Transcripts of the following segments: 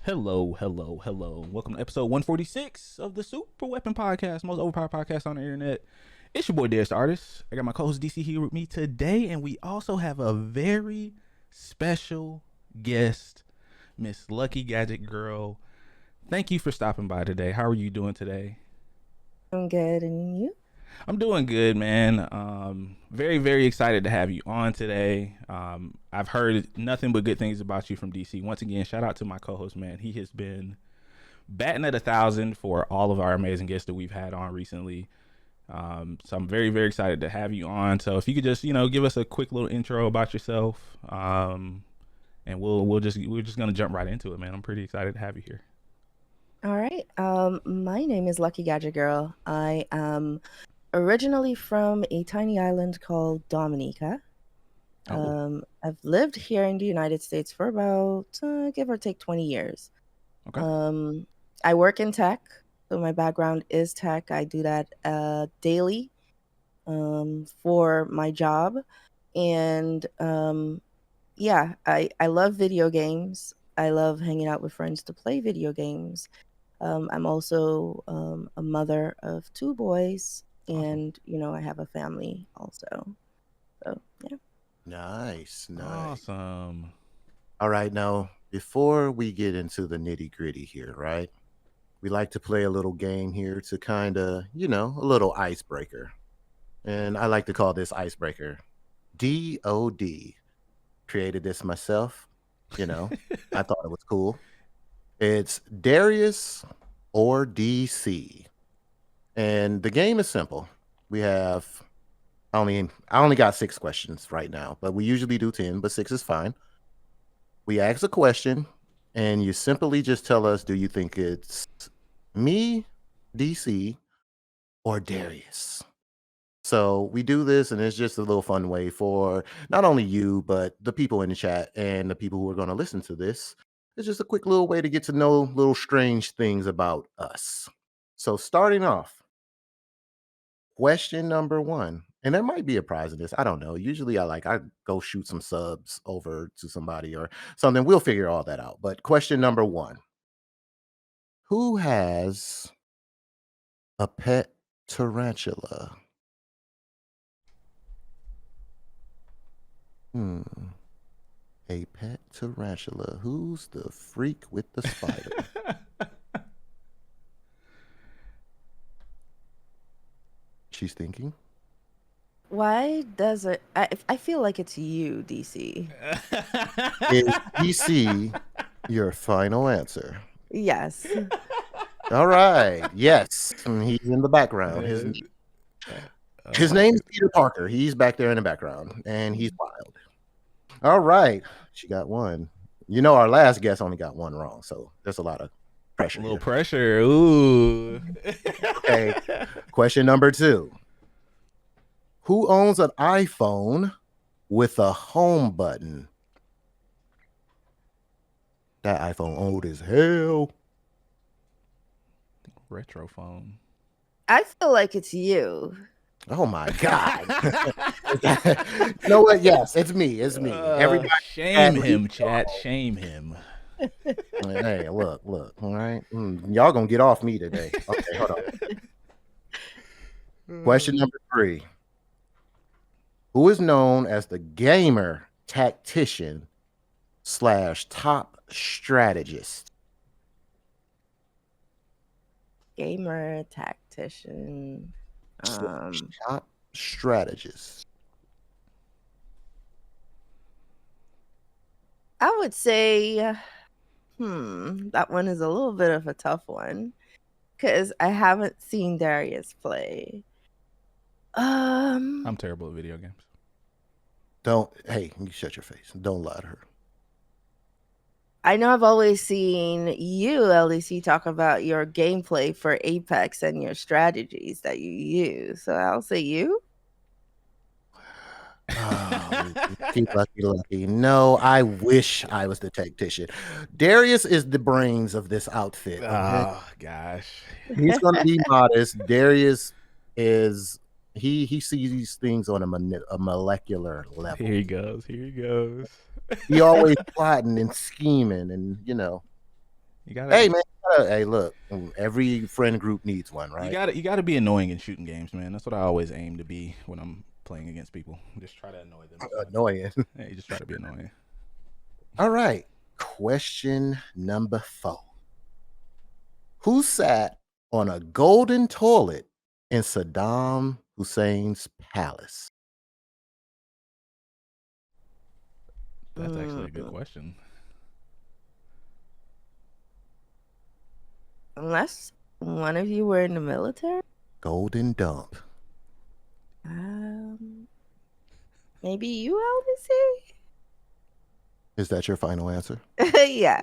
Hello, hello, hello. Welcome to episode 146 of the SuperWeapon podcast, most overpowered podcast on the internet. It's your boy Darius the Artist. I got my co-host DC here with me today, and we also have a very special guest, Miss LuckyGadget Girl. Thank you for stopping by today. How are you doing today? I'm good, and you? I'm doing good, man. Very, very excited to have you on today. I've heard nothing but good things about you from DC. Once again, shout out to my co-host, man. He has been batting at 1,000 for all of our amazing guests that we've had on recently. So I'm very, very excited to have you on. So if you could just, give us a quick little intro about yourself, and we're just gonna jump right into it, man. I'm pretty excited to have you here. All right. My name is LuckyGadget Girl. I am originally from a tiny island called Dominica. Oh, I've lived here in the United States for about, give or take, 20 years. okay. Um, I work in tech, so my background is tech. I do that daily for my job. And yeah, I love video games. I love hanging out with friends to play video games. I'm also a mother of two boys, Awesome. and I have a family also. So yeah. Nice, nice. Awesome. All right, now before we get into the nitty gritty here, right? We like to play a little game here to kind of, a little icebreaker. And I like to call this icebreaker DOD. Created this myself, you know. I thought it was cool. It's Darius or DC. And the game is simple. We have I only got 6 questions right now, but we usually do 10, but 6 is fine. We ask a question, and you simply just tell us, do you think it's me, DC, or Darius? So we do this, and it's just a little fun way for not only you, but the people in the chat and the people who are going to listen to this. It's just a quick little way to get to know little strange things about us. So starting off, question number one, and there might be a prize in this. I don't know. Usually, I go shoot some subs over to somebody or something. We'll figure all that out. But question number one: who has a pet tarantula? Hmm. A pet tarantula. Who's the freak with the spider? She's thinking. Why does it? I feel like it's you, DC. Is DC your final answer? Yes. All right. Yes. He's in the background. His my name's Peter Parker. He's back there in the background, and he's wild. All right. She got one. Our last guest only got one wrong, so there's a lot of pressure A little here. pressure. Ooh. Okay. Question number two. Who owns an iPhone with a home button? That iPhone old as hell. Retro phone. I feel like it's you. Oh my God. You know what? Yes, it's me. It's me. Everybody Shame him, chat. Shame him. Hey, look. All right. Y'all gonna get off me today. Okay, hold on. Question number three. Who is known as the gamer tactician / top strategist? Gamer tactician. Top strategist. I would say, that one is a little bit of a tough one because I haven't seen Darius play. I'm terrible at video games. Hey, you shut your face. Don't lie to her. I know I've always seen you, LDC, talk about your gameplay for Apex and your strategies that you use. So I'll say you. Oh, lucky. No, I wish I was the tactician. Darius is the brains of this outfit. Okay? Oh gosh. He's gonna be modest. Darius is he sees things on a molecular level. Here he goes. He always plotting and scheming, and You gotta Hey man, hey look, every friend group needs one, right? you gotta be annoying in shooting games, man. That's what I always aim to be when I'm playing against people. Just try to annoy them as much. Annoying. Yeah, you just try to be annoying. All right. Question number 4. Who sat on a golden toilet in Saddam Hussein's palace? That's actually a good Mm, question. unless one of you were in the military, Golden dump. um, maybe you, Is that your final answer? LBC. Yeah.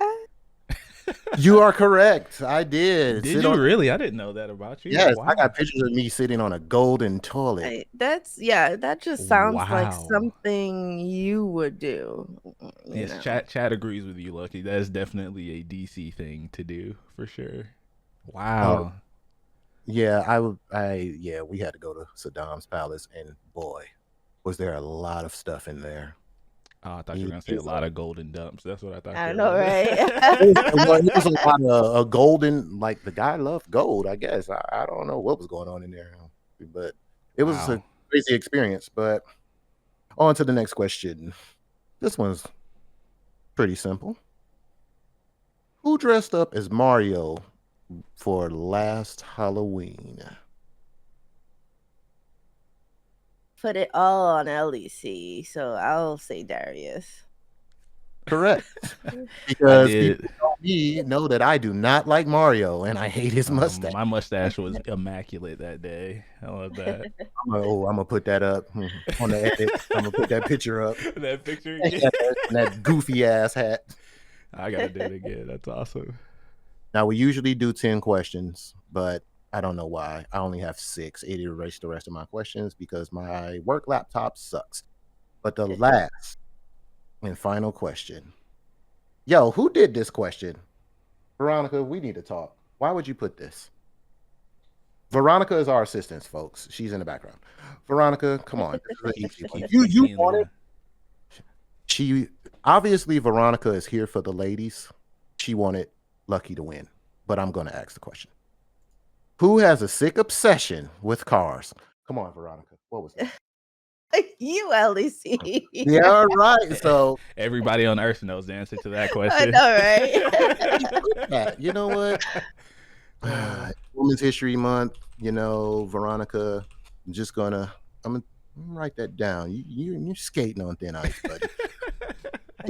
You are correct. I did. Did Sit you on really? I didn't know that about you. Yes, I Wow. got pictures of me sitting on a golden toilet. That just sounds like Wow. something you would do, you Yes, know. chat agrees with you, Lucky. That is definitely a DC thing to do for sure. Uh, Wow. yeah, yeah, we had to go to Saddam's palace, and boy, was there a lot of stuff in there. Oh, I thought you were He, gonna say a he's lot of golden dumps. That's what I thought I you know, were right? It was a lot of a golden, like the guy loved gold, I guess. I don't know what was going on in there, but it was a Wow. crazy experience. But on to the next question. This one's pretty simple. Who dressed up as Mario for last Halloween? Put it all on LEC, so I'll say Darius. Correct. I Because people did. who know me know that I do not like Mario and I hate his mustache. My mustache was immaculate that day. I love that. I'm gonna put that up on the edit. I'm gonna put that picture up. That picture And again. that goofy ass hat. I gotta do it again. That's awesome. Now we usually do 10 questions, but I don't know why. I only have 6. It erased the rest of my questions because my work laptop sucks. But the last and final question. Yo, who did this question? Veronica, we need to talk. Why would you put this? Veronica is our assistant, folks. She's in the background. Veronica, come on. This is an easy one. Keep You me in want it. line. She obviously Veronica is here for the ladies. She wanted Lucky to win, but I'm going to ask the question. Who has a sick obsession with cars? Come on, Veronica. What was that? You, LEC. Yeah, right. So Everybody on Earth knows the answer to that I question. know, right? yeah, you know what? Women's History Month. Veronica. I'm gonna write that down. You're skating on thin ice, buddy.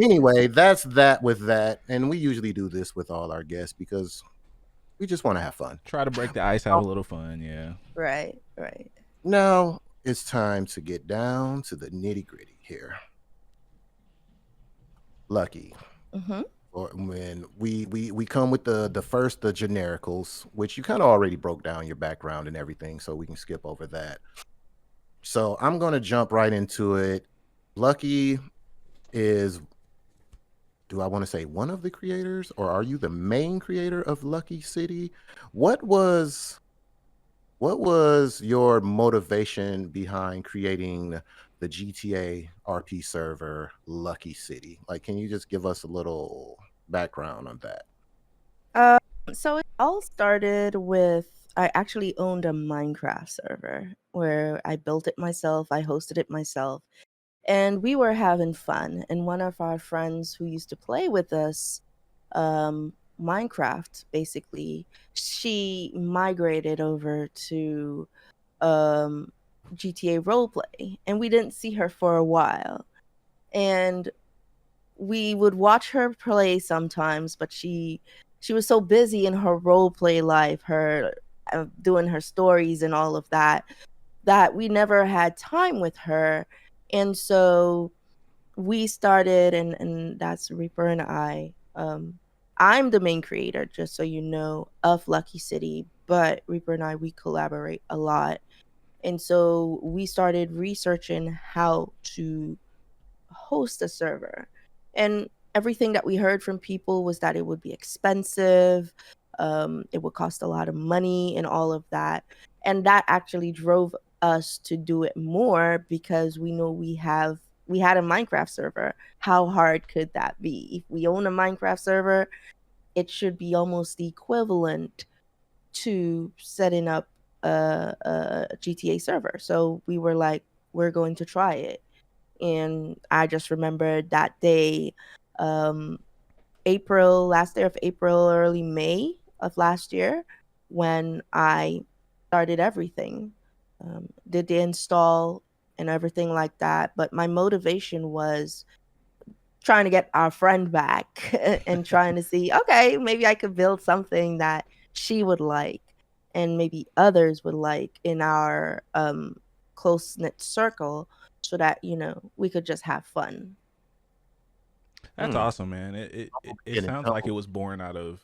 Anyway, that's that with that, and we usually do this with all our guests because we just want to have fun. Try to break the ice, have a little fun. Yeah. Right. Now it's time to get down to the nitty gritty here. Lucky. Mm-hmm. Or when we come with the genericals, which you kind of already broke down your background and everything, so we can skip over that. So I'm gonna jump right into it. Lucky is, do I want to say one of the creators, or are you the main creator of Lucky City? What was your motivation behind creating the GTA RP server Lucky City? Like, can you just give us a little background on that? So it all started with I actually owned a Minecraft server where I built it myself, I hosted it myself, and we were having fun. And one of our friends who used to play with us, Minecraft, basically, she migrated over to GTA roleplay, and we didn't see her for a while. And we would watch her play sometimes, but she was so busy in her role play life, her doing her stories and all of that, that we never had time with her. And so we started, and that's Reaper and I. I'm the main creator, just so you know, of Lucky City, but Reaper and I, we collaborate a lot. And so we started researching how to host a server. And everything that we heard from people was that it would be expensive, it would cost a lot of money, and all of that. And that actually drove us to do it more because we know we had a Minecraft server. How hard could that be? If we own a Minecraft server, it should be almost the equivalent to setting up a GTA server. So we were like, we're going to try it. And I just remember that day, um, last day of April, early May of last year, when I started everything, did the install and everything like that. But my motivation was trying to get our friend back and trying to see, okay, maybe I could build something that she would like and maybe others would like in our close knit circle so that, we could just have fun. That's Hmm. awesome, man. It Getting sounds like it double. was born out of,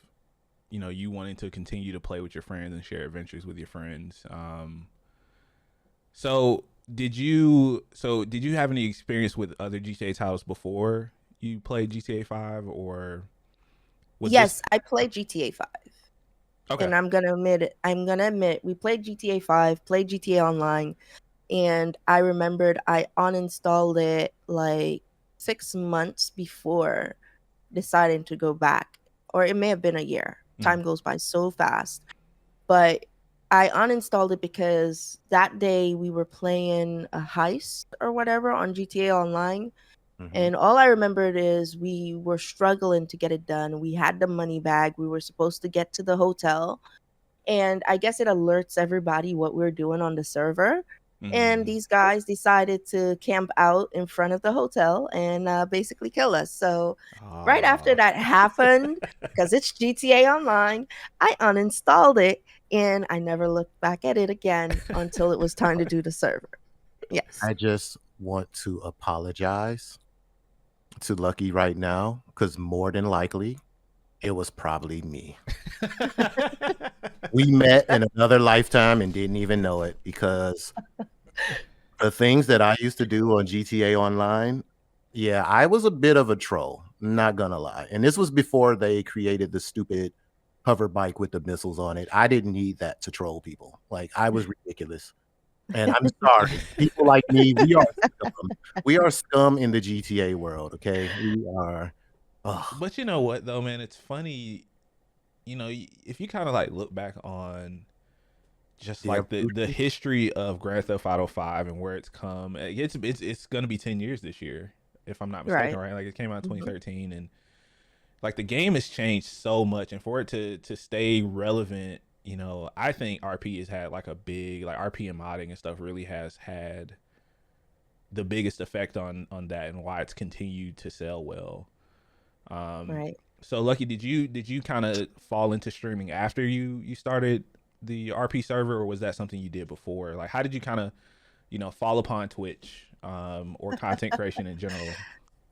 you wanting to continue to play with your friends and share adventures with your friends. So did you have any experience with other GTA titles before you played GTA 5, or was this Yes, I played GTA 5. okay? And I'm gonna admit we played GTA 5, played GTA Online, and I remembered I uninstalled it like 6 months before deciding to go back. Or it may have been a year. Mhm. Time goes by so fast. But I uninstalled it because that day we were playing a heist or whatever on GTA Online. Hmm. And all I remembered is we were struggling to get it done. We had the money bag. We were supposed to get to the hotel. And I guess it alerts everybody what we're doing on the server. And Mhm. these guys decided to camp out in front of the hotel and basically kill us. So, right after Ah. that happened, because it's GTA Online, I uninstalled it and I never looked back at it again until it was time to do the server. Yes. I just want to apologize to Lucky right now because more than likely it was probably me. We met in another lifetime and didn't even know it because the things that I used to do on GTA Online, yeah, I was a bit of a troll, not gonna lie. And this was before they created the stupid hover bike with the missiles on it. I didn't need that to troll people. Like I was ridiculous. And I'm sorry. People like me, we are scum. We are scum in the GTA world, okay? We are. Ugh. But you know what though, man? It's funny. If you kind of like look back on just The like the evolution. history of Grand Theft Auto 5 and where it's come, it's gonna be 10 years this year, if I'm not mistaken, Right. right? Like it came out in Mhm. 2013, and like the game has changed so much, and for it to stay relevant, I think RP has had like a big like RP and modding and stuff really has had the biggest effect on that and why it's continued to sell well. Um, Right. so Lucky, did you kind of fall into streaming after you started the RP server, or was that something you did before? Like, how did you kind of fall upon Twitch, or content creation in general?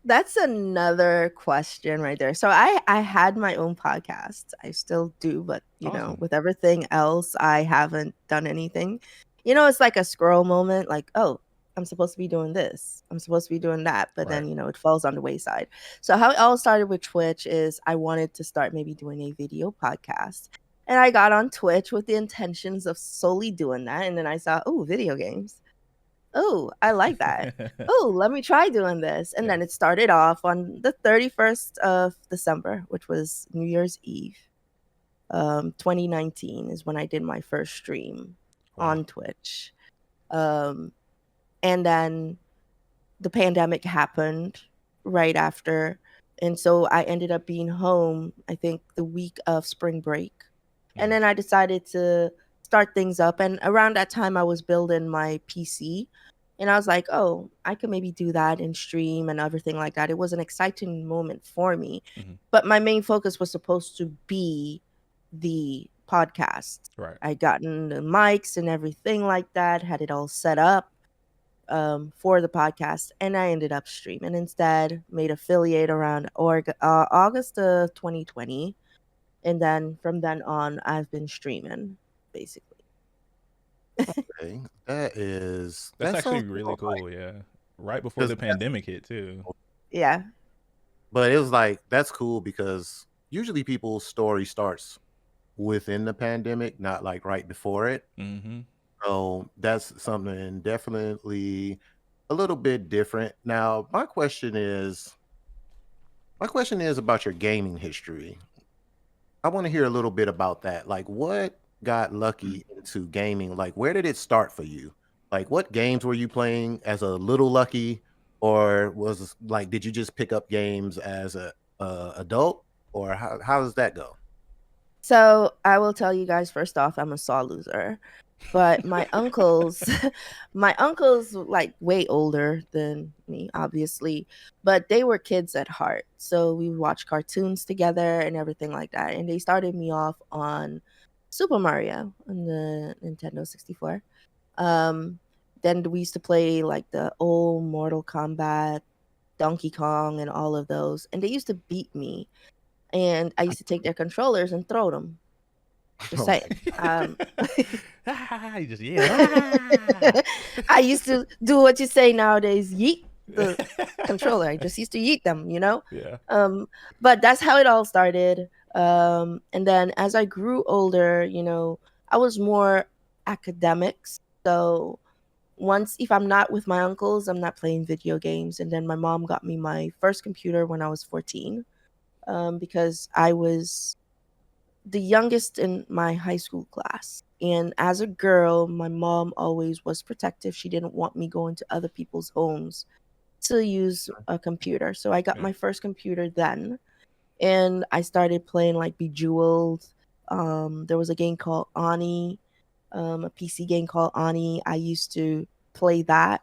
That's another question right there. So I had my own podcast. I still do, but Awesome. with everything else, I haven't done anything. It's like a scroll moment, like, oh, I'm supposed to be doing this. I'm supposed to be doing that, but Right. then, it falls on the wayside. So how it all started with Twitch is I wanted to start maybe doing a video podcast. And I got on Twitch with the intentions of solely doing that. And then I saw, oh, video games. Oh, I like that. Oh, let me try doing this. And Yeah. then it started off on the 31st of December, which was New Year's Eve. 2019 is when I did my first stream Wow. on Twitch. Um, and then the pandemic happened right after. And so I ended up being home, I think, the week of spring break. And Mhm. then I decided to start things up. And around that time, I was building my PC. And I was like, oh, I could maybe do that in stream and everything like that. It was an exciting moment for me. Mhm. But my main focus was supposed to be the podcast. Right. I gotten the mics and everything like that, had it all set up for the podcast, and I ended up streaming instead. Made affiliate around August of 2020, and then from then on, I've been streaming basically. Okay. That's That actually sounds really about right. cool. Yeah. Right before 'Cause the that's pandemic hit too. Yeah, but it was like, that's cool because usually people's story starts within the pandemic, not like right before it. Mm-hmm. So that's something definitely a little bit different. Now, my question is about your gaming history. I want to hear a little bit about that. Like, what got Lucky into gaming? Like, where did it start for you? Like, what games were you playing as a little Lucky, or was like, did you just pick up games as a adult, or how does that go? So I will tell you guys first off, I'm a saw loser. But my uncles, my uncles like way older than me, obviously, but they were kids at heart. So we would watch cartoons together and everything like that. And they started me off on Super Mario on the Nintendo 64. Um, then we used to play like the old Mortal Kombat, Donkey Kong, and all of those. And they used to beat me. And I used to take their controllers and throw them. Just Okay. saying. You just yeah. I used to do what you say nowadays, yeet the controller. I just used to yeet them, you know? Yeah. But that's how it all started. And then as I grew older, I was more academics. So once, if I'm not with my uncles, I'm not playing video games. And then my mom got me my first computer when I was 14, because I was the youngest in my high school class. And as a girl, my mom always was protective. She didn't want me going to other people's homes to use a computer. So I got Yeah. my first computer then. And I started playing like Bejeweled. There was a game called Ani, a PC game called Ani. I used to play that.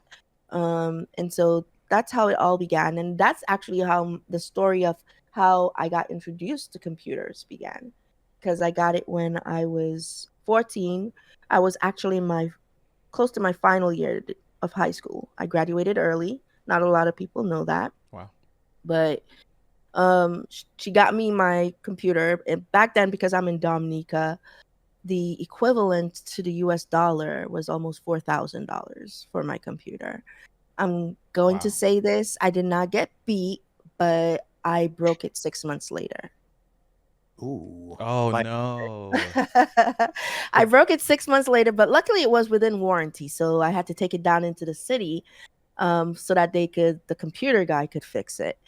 And so that's how it all began. And that's actually how the story of how I got introduced to computers began. Because I got it when I was 14. I was actually in my close to my final year of high school. I graduated early. Not a lot of people know that, Wow. but she got me my computer. And back then, because I'm in Dominica, the equivalent to the US dollar was almost $4,000 for my computer. I'm going Wow. to say this, I did not get beat, but I broke it 6 months later. Ooh, Oh like no. I broke it 6 months later, but luckily it was within warranty. So I had to take it down into the city, so that the computer guy could fix it.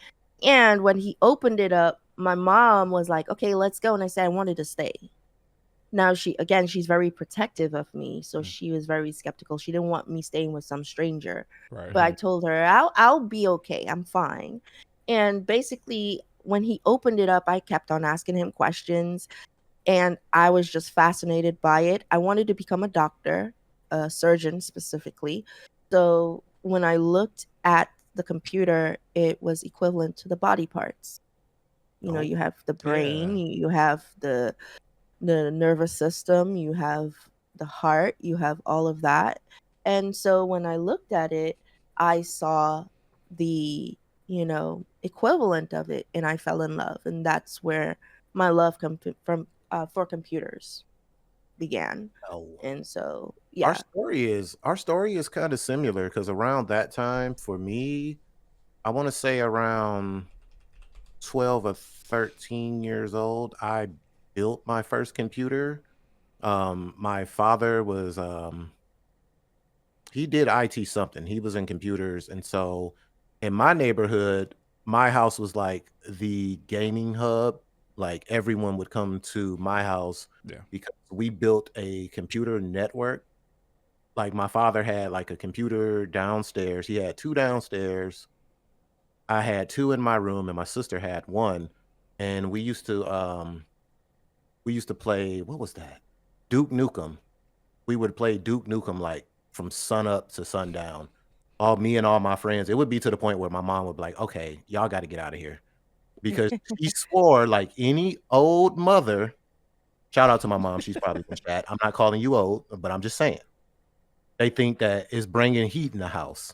And when he opened it up, my mom was like, okay, let's go. And I said, I wanted to stay. Now she's very protective of me. So Mm. she was very skeptical. She didn't want me staying with some stranger. Right. But I told her, I'll be okay. I'm fine. And basically, when he opened it up, I kept on asking him questions, and I was just fascinated by it. I wanted to become a doctor, a surgeon specifically. So when I looked at the computer, it was equivalent to the body parts. oh, You have the Yeah. brain, you have the nervous system, you have the heart, you have all of that. And so when I looked at it, I saw the, equivalent of it, and I fell in love. And that's where my love from for computers began. no. And so, Our yeah. story is kind of similar because around that time for me, I want to say around 12 or 13 years old, I built my first computer. My father was he did IT something. He was in computers, and so in my neighborhood, my house was like the gaming hub. Like everyone would come to my house Yeah. because we built a computer network. Like my father had like a computer downstairs. He had two downstairs. I had two in my room, and my sister had one. And we used to play, what was that? Duke Nukem. We would play Duke Nukem like from sun up to sundown. All me and all my friends. It would be to the point where my mom would be like, "Okay, y'all got to get out of here," because she swore like any old mother. Shout out to my mom. She's probably in chat. I'm not calling you old, but I'm just saying they think that it's bringing heat in the house.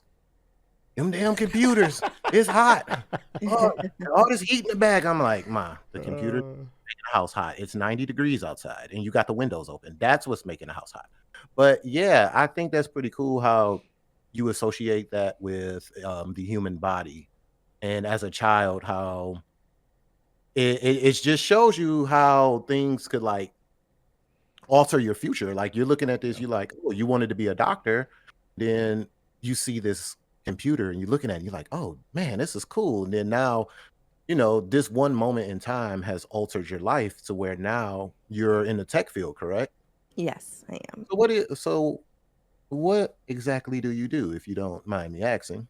Them damn computers, it's hot. Oh, all this heat in the back. I'm like, Ma, the computer's making the house hot. It's 90 degrees outside, and you got the windows open. That's what's making the house hot. But yeah, I think that's pretty cool how you associate that with the human body, and as a child, how it just shows you how things could like alter your future. Like you're looking at this, Yeah. you're like, oh, you wanted to be a doctor, then you see this computer and you're looking at it, and you're like, oh man, this is cool. And then now this one moment in time has altered your life to where now you're in the tech field, correct? Yes, I am. So what exactly do you do, if you don't mind me asking?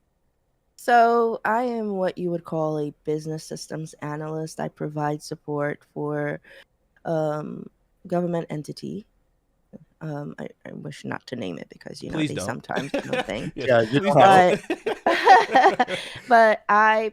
So I am what you would call a business systems analyst. I provide support for um, government entity. I wish not to name it because Please they don't. sometimes thing. Yes, Yeah, you please don't have don't. But but I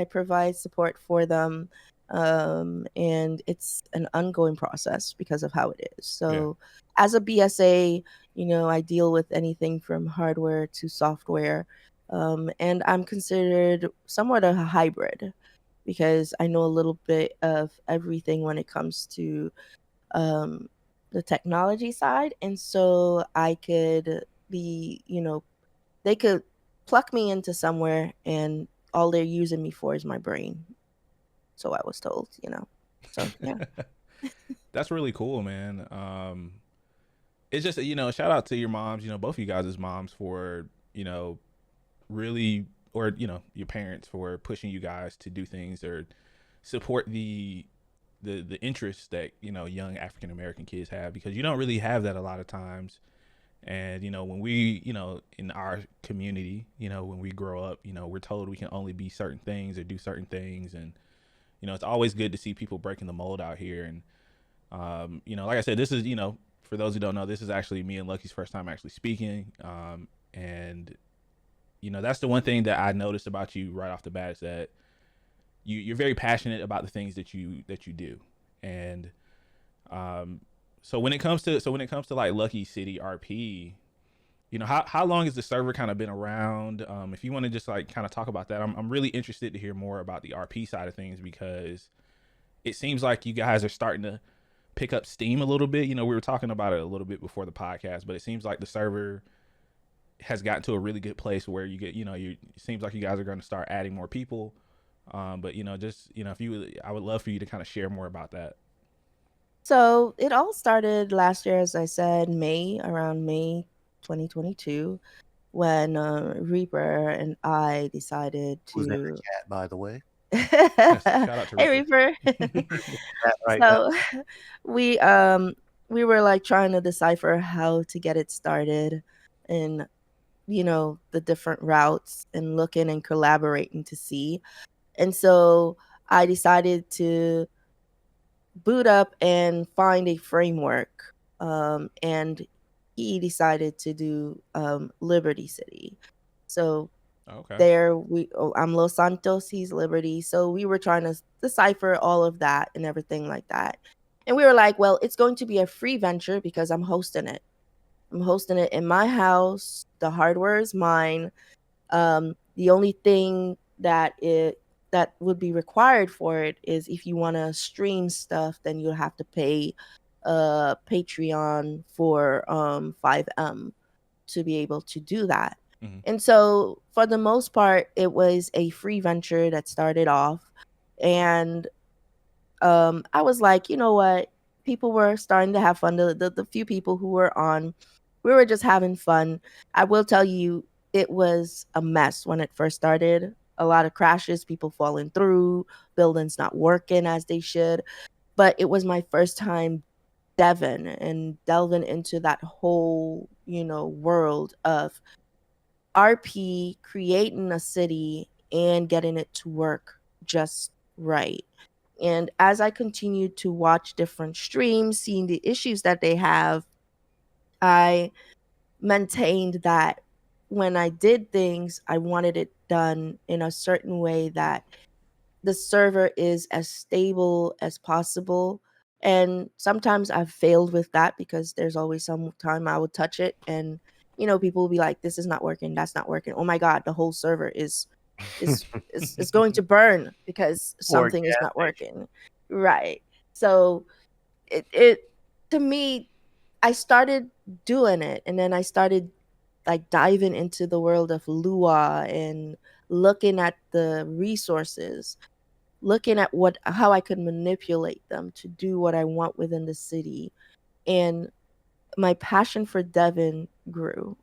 provide support for them, and it's an ongoing process because of how it is. Yeah. So as a BSA, I deal with anything from hardware to software, and I'm considered somewhat of a hybrid because I know a little bit of everything when it comes to um, the technology side, and so I could be, they could pluck me into somewhere, and all they're using me for is my brain. So I was told. So yeah. That's really cool, man. It's just shout out to your moms, both of you guys' moms for really, or your parents for pushing you guys to do things or support the interests that young African American kids have, because you don't really have that a lot of times. And when we in our community, when we grow up, we're told we can only be certain things or do certain things. And it's always good to see people breaking the mold out here. And like I said, this is for those who don't know, this is actually me and Lucky's first time actually speaking. And that's the one thing that I noticed about you right off the bat, is that you're very passionate about the things that you do. And um so when it comes to like Lucky City RP, how long has the server kind of been around? If you want to just like kind of talk about that, I'm really interested to hear more about the RP side of things, because it seems like you guys are starting to pick up steam a little bit. We were talking about it a little bit before the podcast, but it seems like the server has gotten to a really good place where you get, it seems like you guys are going to start adding more people. But just if you, I would love for you to kind of share more about that. So it all started last year, as I said, around May 2022, when Reaper and I decided who's in the to. chat, by the way. Yes, shout out to Hey, Reaper. Reaper. Chat right now. So we um we were like trying to decipher how to get it started, and the different routes, and looking and collaborating to see. And so I decided to boot up and find a framework. And he decided to do Liberty City. So Okay. I'm Los Santos, he's Liberty. So we were trying to decipher all of that and everything like that. And we were like, well, it's going to be a free venture because I'm hosting it. I'm hosting it in my house. The hardware is mine. The only thing that would be required for it is if you want to stream stuff, then you'll have to pay Patreon for 5M to be able to do that. Mm-hmm. And so for the most part, it was a free venture that started off. And I was like, you know what? People were starting to have fun. The few people who were on, we were just having fun. I will tell you, it was a mess when it first started. A lot of crashes, people falling through, buildings not working as they should. But it was my first time delving into that whole, world of RP, creating a city and getting it to work just right. And as I continued to watch different streams, seeing the issues that they have, I maintained that when I did things, I wanted it done in a certain way that the server is as stable as possible. And sometimes I've failed with that because there's always some time I would touch it, and people will be like, this is not working, that's not working. Oh my god, the whole server is going to burn because Or something is gas not station. working. Right. So it to me, I started doing it, and then I started like diving into the world of Lua and looking at the resources, looking at how I could manipulate them to do what I want within the city. And my passion for Devon grew.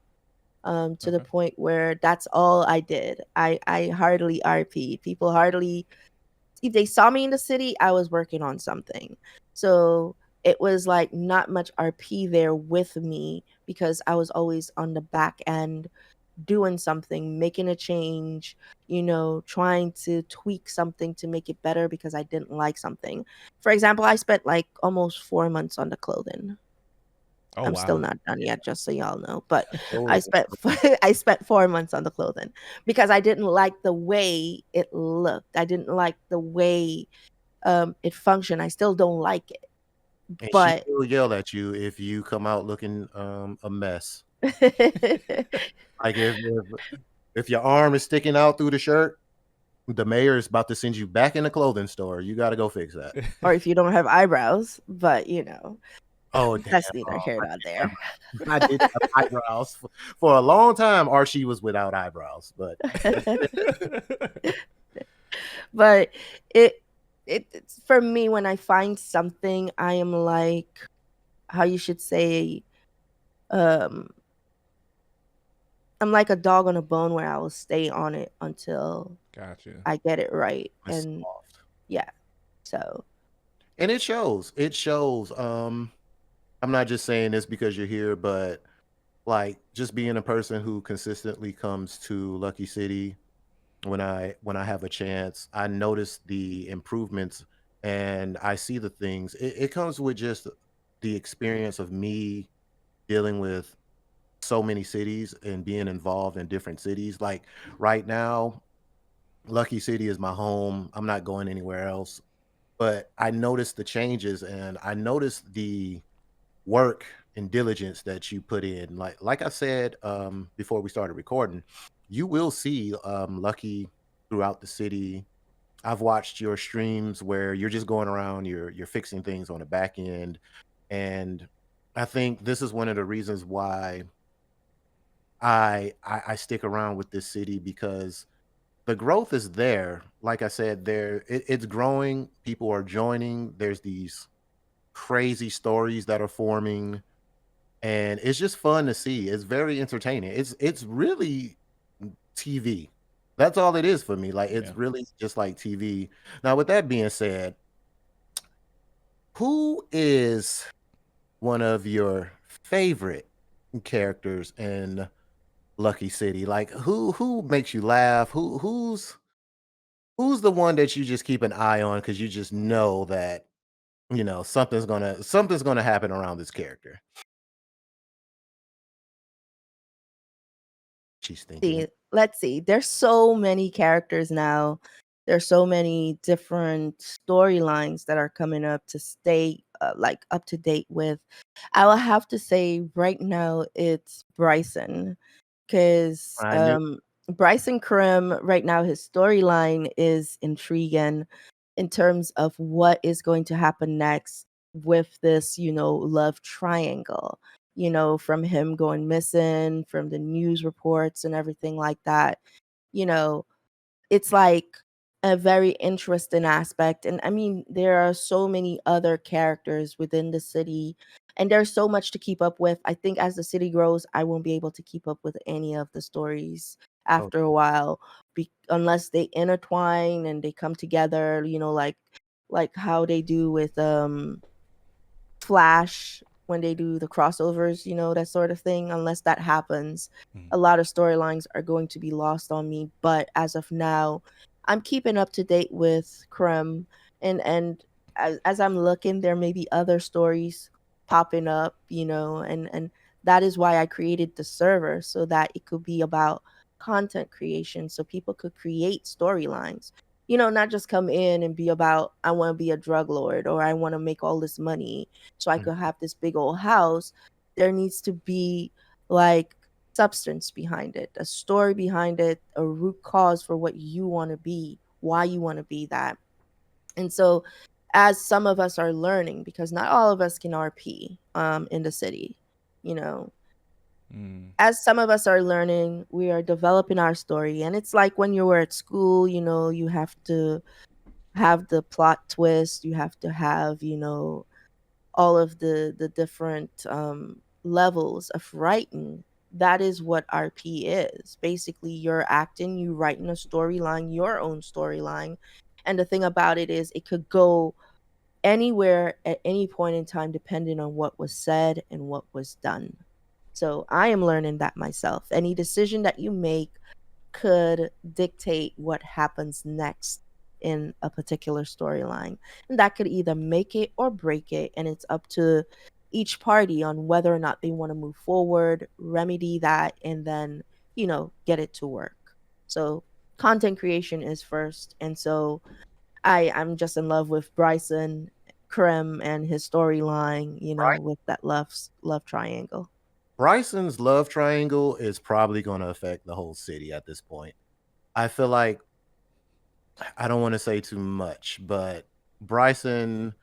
to the Okay. point where that's all I did. I hardly RP. People hardly, if they saw me in the city, I was working on something. So it was like not much RP there with me because I was always on the back end doing something, making a change, trying to tweak something to make it better because I didn't like something. For example, I spent like almost 4 months on the clothing. Oh I'm still wow. not done yet, just so y'all know. But I Oh, spent I spent 4 months on the clothing because I didn't like the way it looked. I didn't like the way it functioned. I still don't like it. and she But will yell at you if you come out looking a mess. Like if your arm is sticking out through the shirt, the mayor is about to send you back in the clothing store. You got to go fix that. or if you don't have eyebrows, but Oh damn! that's neither here I nor did there. I did have eyebrows for a long time. Archie was without eyebrows, but But it it's for me when I find something, I am like, how you should say, um I'm like a dog on a bone where I will stay on it until Gotcha. I get it right. it's And soft, yeah, so and it shows. It shows. I'm not just saying this because you're here, but like just being a person who consistently comes to Lucky City when I have a chance, I notice the improvements and I see the things. It comes with just the experience of me dealing with so many cities and being involved in different cities. Like right now, Lucky City is my home. I'm not going anywhere else. But I noticed the changes and I noticed the work and diligence that you put in. Like I said before we started recording, you will see Lucky throughout the city. I've watched your streams where you're just going around, you're fixing things on the back end, and I think this is one of the reasons why I stick around with this city because the growth is there. Like I said, it's growing. People are joining. There's these crazy stories that are forming, and it's just fun to see. It's very entertaining. It's really TV. That's all it is for me. Like Yeah. it's really just like TV. Now, with that being said, who is one of your favorite characters in Lucky City? Like who makes you laugh? Who's the one that you just keep an eye on because you just know that something's gonna happen around this character. She's thinking. see, let's see. There's so many characters now. There's so many different storylines that are coming up to stay like up to date with. I will have to say right now it's Bryson because I knew. Bryson Krim right now his storyline is intriguing in terms of what is going to happen next with this, love triangle, from him going missing, from the news reports and everything like that. You know, it's like a very interesting aspect. And I mean, there are so many other characters within the city, and there's so much to keep up with. I think as the city grows, I won't be able to keep up with any of the stories Oh, after a while, unless they intertwine and they come together, like how they do with Flash when they do the crossovers, that sort of thing. Unless that happens, Mhm. a lot of storylines are going to be lost on me. But as of now, I'm keeping up to date with Crumb, and as I'm looking, there may be other stories popping up, and that is why I created the server so that it could be about content creation, so people could create storylines. Not just come in and be about, I want to be a drug lord or I want to make all this money so I mm, could have this big old house. There needs to be like substance behind it, a story behind it, a root cause for what you want to be, why you want to be that. And so, as some of us are learning, because not all of us can RP in the city, you know, Mm. as some of us are learning, we are developing our story. And it's like when you were at school, you have to have the plot twist, you have to have, all of the different levels of writing that is what RP is. Basically, you're acting, you writing a storyline, your own storyline. And the thing about it is, it could go anywhere at any point in time, depending on what was said and what was done. So I am learning that myself. Any decision that you make could dictate what happens next in a particular storyline. And that could either make it or break it. And it's up to each party on whether or not they want to move forward, remedy that, and then, get it to work. So content creation is first. And so I'm just in love with Bryson Krem and his storyline, Right. with that love triangle. Bryson's love triangle is probably going to affect the whole city at this point. I feel like I don't want to say too much, but Bryson,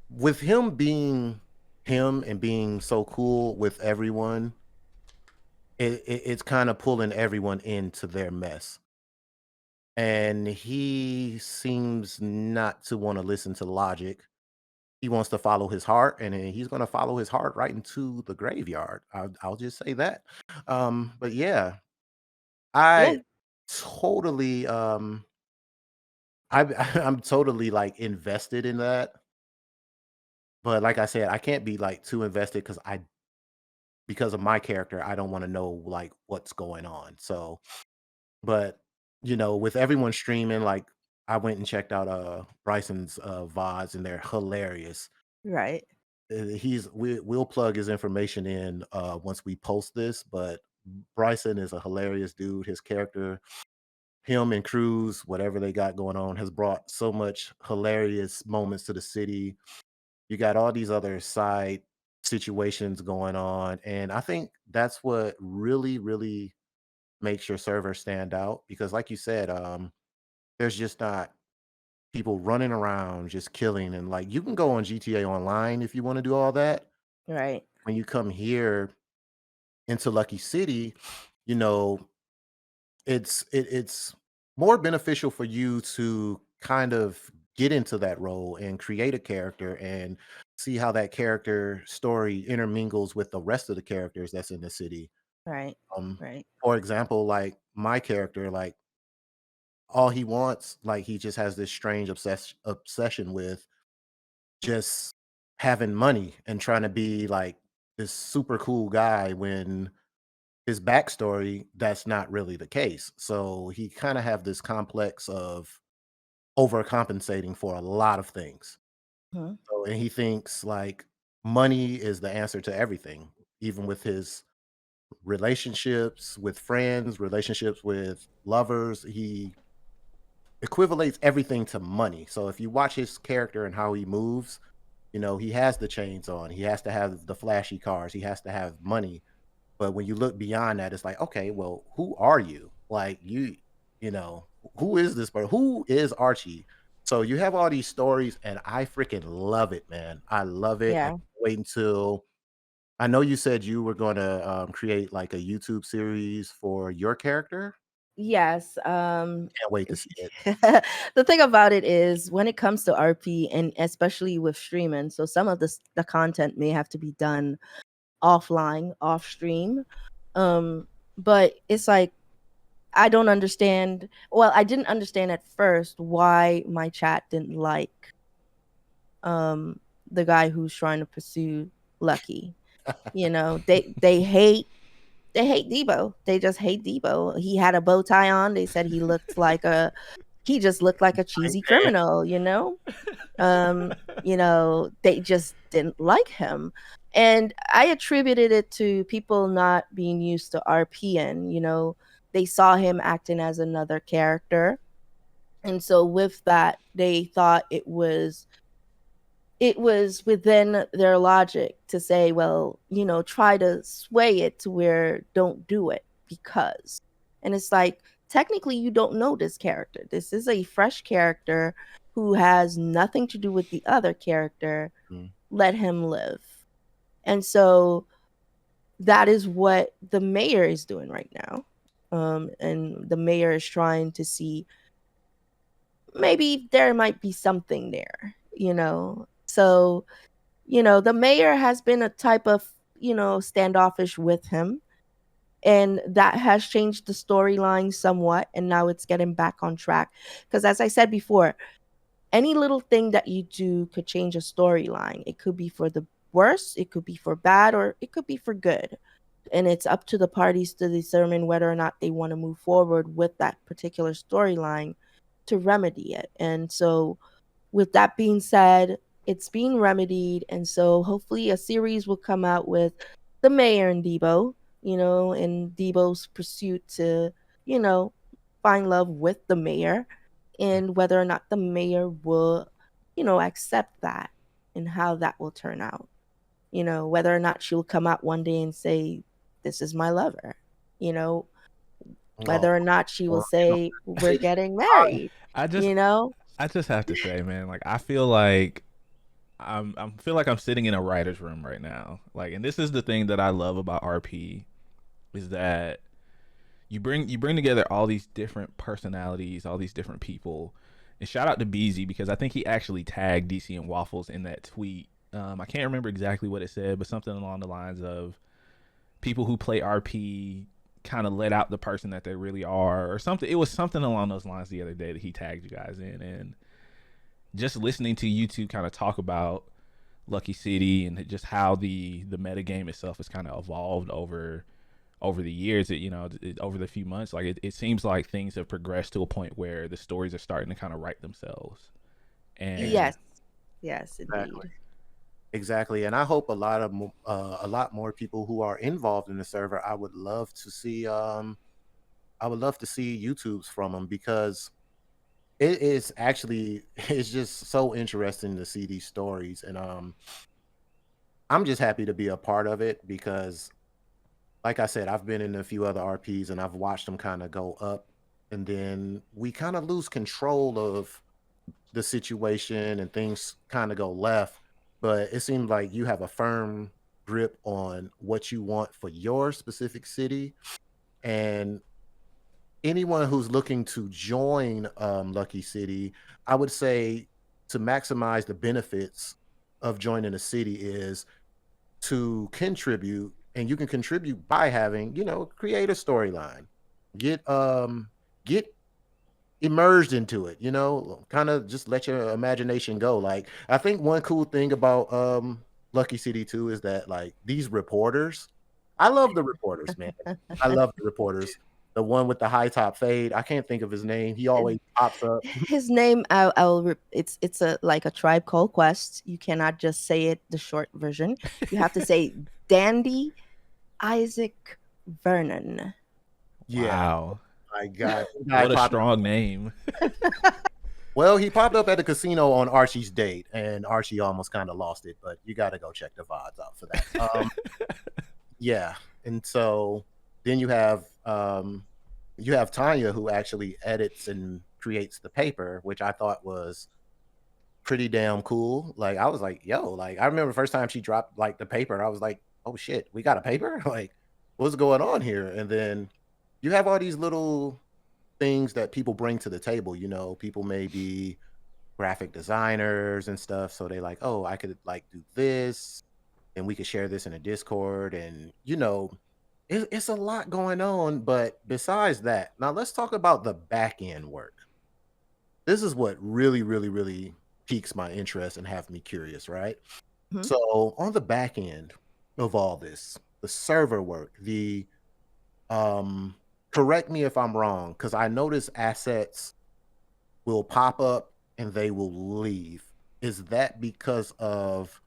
with him being him and being so cool with everyone, it's kind of pulling everyone into their mess. And he seems not to want to listen to logic. He wants to follow his heart, and then he's going to follow his heart right into the graveyard. I'll just say that. But yeah, Yeah. I totally, I'm totally like invested in that. But like I said, I can't be like too invested because of my character, I don't want to know like what's going on. So, but with everyone streaming, like I went and checked out Bryson's VODs and they're hilarious. Right. We'll plug his information in once we post this, but Bryson is a hilarious dude. His character, him and Cruz, whatever they got going on, has brought so much hilarious moments to the city. You got all these other side situations going on, and I think that's what really, really makes your server stand out because, like you said, there's just not people running around just killing and like you can go on GTA Online if you want to do all that. Right. When you come here into Lucky City, you know, it's more beneficial for you to kind of get into that role and create a character and see how that character story intermingles with the rest of the characters that's in the city. Right. Um, Right. for example, like my character, like all he wants, like he just has this strange obsession with just having money and trying to be like this super cool guy when his backstory, that's not really the case. So he kind of have this complex of overcompensating for a lot of things. Mhm. So, and he thinks like money is the answer to everything, even with his relationships with friends, relationships with lovers. He equivalates everything to money. So if you watch his character and how he moves, he has the chains on, he has to have the flashy cars, he has to have money. But when you look beyond that, it's like, okay, well, who are you? Like you know, who is this person? Who is Archie? So you have all these stories, and I freaking love it, man. I love it. I Yeah. can't wait until I know you said you were going to create like a YouTube series for your character. Yes. Can't wait to see it. The thing about it is when it comes to RP and especially with streaming, so some of the content may have to be done offline, off stream. Um, but it's like I don't understand. Well, I didn't understand at first why my chat didn't like um the guy who's trying to pursue Lucky. They hate Debo. They just hate Debo. He had a bow tie on. They said he just looked like a cheesy criminal. They just didn't like him. And I attributed it to people not being used to RPN. They saw him acting as another character. And so with that, they thought it was within their logic to say, well, try to sway it to where don't do it because. And it's like, technically, you don't know this character. This is a fresh character who has nothing to do with the other character. Mm. Let him live. And so that is what the mayor is doing right now. And the mayor is trying to see maybe there might be something there. So the mayor has been a type of standoffish with him, and that has changed the storyline somewhat, and now it's getting back on track. Because as I said before, any little thing that you do could change a storyline. It could be for the worse, it could be for bad, or it could be for good. And it's up to the parties to determine whether or not they want to move forward with that particular storyline to remedy it. And so, with that being said, it's being remedied. And so, hopefully, a series will come out with the mayor and Debo, and Debo's pursuit to, you know, find love with the mayor, and whether or not the mayor will, accept that, and how that will turn out. Whether or not she'll come out one day and say, "This is my lover," you know, Oh, whether or not she will well, you know, say, "We're getting I- married," I just you know? I just have to say, man, like I feel like I'm sitting in a writer's room right now. Like, and this is the thing that I love about RP is that you bring together all these different personalities, all these different people. And shout out to Beezy because I think he actually tagged DC and Waffles in that tweet. I can't remember exactly what it said, but something along the lines of people who play RP kind of let out the person that they really are, or something. It was something along those lines the other day that he tagged you guys in, and just listening to you two kind of talk about Lucky City and just how the meta game itself has kind of evolved over the years, over the few months, like it seems like things have progressed to a point where the stories are starting to kind of write themselves. And Yes. Yes, exactly. indeed. Exactly, and I hope a lot more people who are involved in the server. I would love to see. I would love to see YouTubes from them because it is actually it's just so interesting to see these stories, and I'm just happy to be a part of it because, like I said, I've been in a few other RPs and I've watched them kind of go up, and then we kind of lose control of the situation and things kind of go left. But it seems like you have a firm grip on what you want for your specific city. And anyone who's looking to join Lucky City, I would say to maximize the benefits of joining a city is to contribute. And you can contribute by having, create a storyline, get get immersed into it, kind of just let your imagination go. Like I think one cool thing about Lucky City too is that like these reporters, I love the reporters, man. I love the reporters. The one with the high top fade, I can't think of his name. He always pops up. His name, it's a like a Tribe Called Quest. You cannot just say it the short version. You have to say Dandy Isaac Vernon. Yeah, wow, my God. That guy what a popped strong name. Well, he popped up at the casino on Archie's date, and Archie almost kind of lost it, but you got to go check the VODs out for that. Yeah, and so then you have Tanya who actually edits and creates the paper, which I thought was pretty damn cool. Like I was like, yo, like I remember the first time she dropped like the paper, I was like, oh shit, we got a paper? Like, what's going on here? And then you have all these little things that people bring to the table. People may be graphic designers and stuff. So they like, oh, I could like do this and we could share this in a Discord. And, it's a lot going on. But besides that, now let's talk about the back end work. This is what really, really, really piques my interest and have me curious, right? Mhm. So on the back end of all this, the server work, the um correct me if I'm wrong, because I notice assets will pop up and they will leave. Is that because of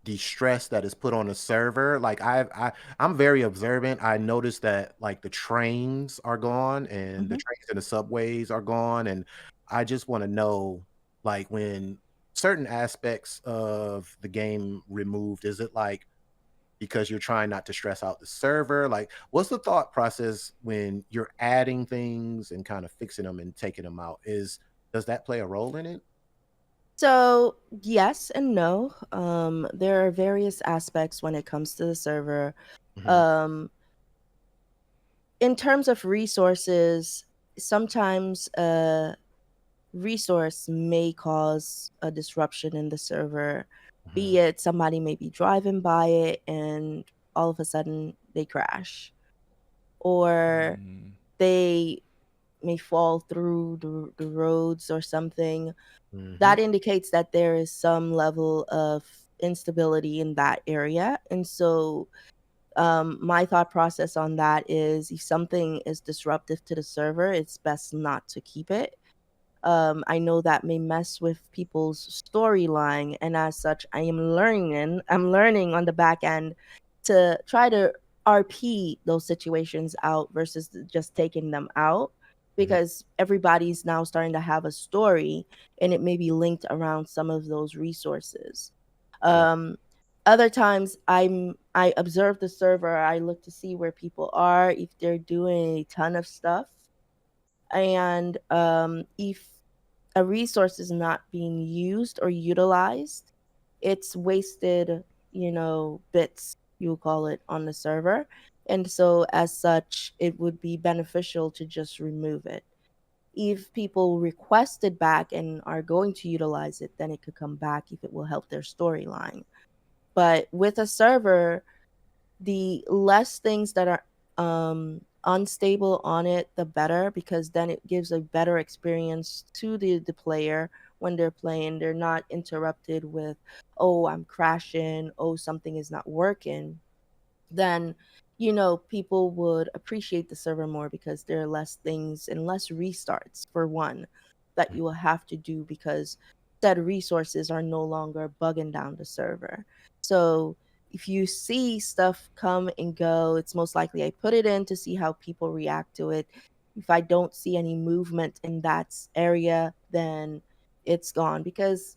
the stress that is put on the server? Like I'm very observant. I noticed that like the trains are gone and the Mhm. trains and the subways are gone. And I just want to know like when certain aspects of the game removed, is it like because you're trying not to stress out the server? Like, what's the thought process when you're adding things and kind of fixing them and taking them out? Does that play a role in it? So, yes and no. There are various aspects when it comes to the server. Mhm. Um, in terms of resources, sometimes a resource may cause a disruption in the server. Mhm. Be it somebody may be driving by it and all of a sudden they crash, or Mm, they may fall through the roads or something. Mhm. That indicates that there is some level of instability in that area. And so, my thought process on that is if something is disruptive to the server, it's best not to keep it. I know that may mess with people's storyline, and as such, I'm learning on the back end to try to RP those situations out versus just taking them out, Mhm. because everybody's now starting to have a story, and it may be linked around some of those resources. Right. Um, Other times, I observe the server. I look to see where people are, if they're doing a ton of stuff, and if a resource is not being used or utilized, it's wasted, bits, you call it, on the server. And so, as such, it would be beneficial to just remove it. If people request it back and are going to utilize it, then it could come back if it will help their storyline. But with a server, the less things that are unstable on it, the better, because then it gives a better experience to the player when they're playing. They're not interrupted with, oh, I'm crashing, oh, something is not working. Then people would appreciate the server more because there are less things and less restarts, for one, that you will have to do because said resources are no longer bugging down the server. So if you see stuff come and go, it's most likely I put it in to see how people react to it. If I don't see any movement in that area, then it's gone, because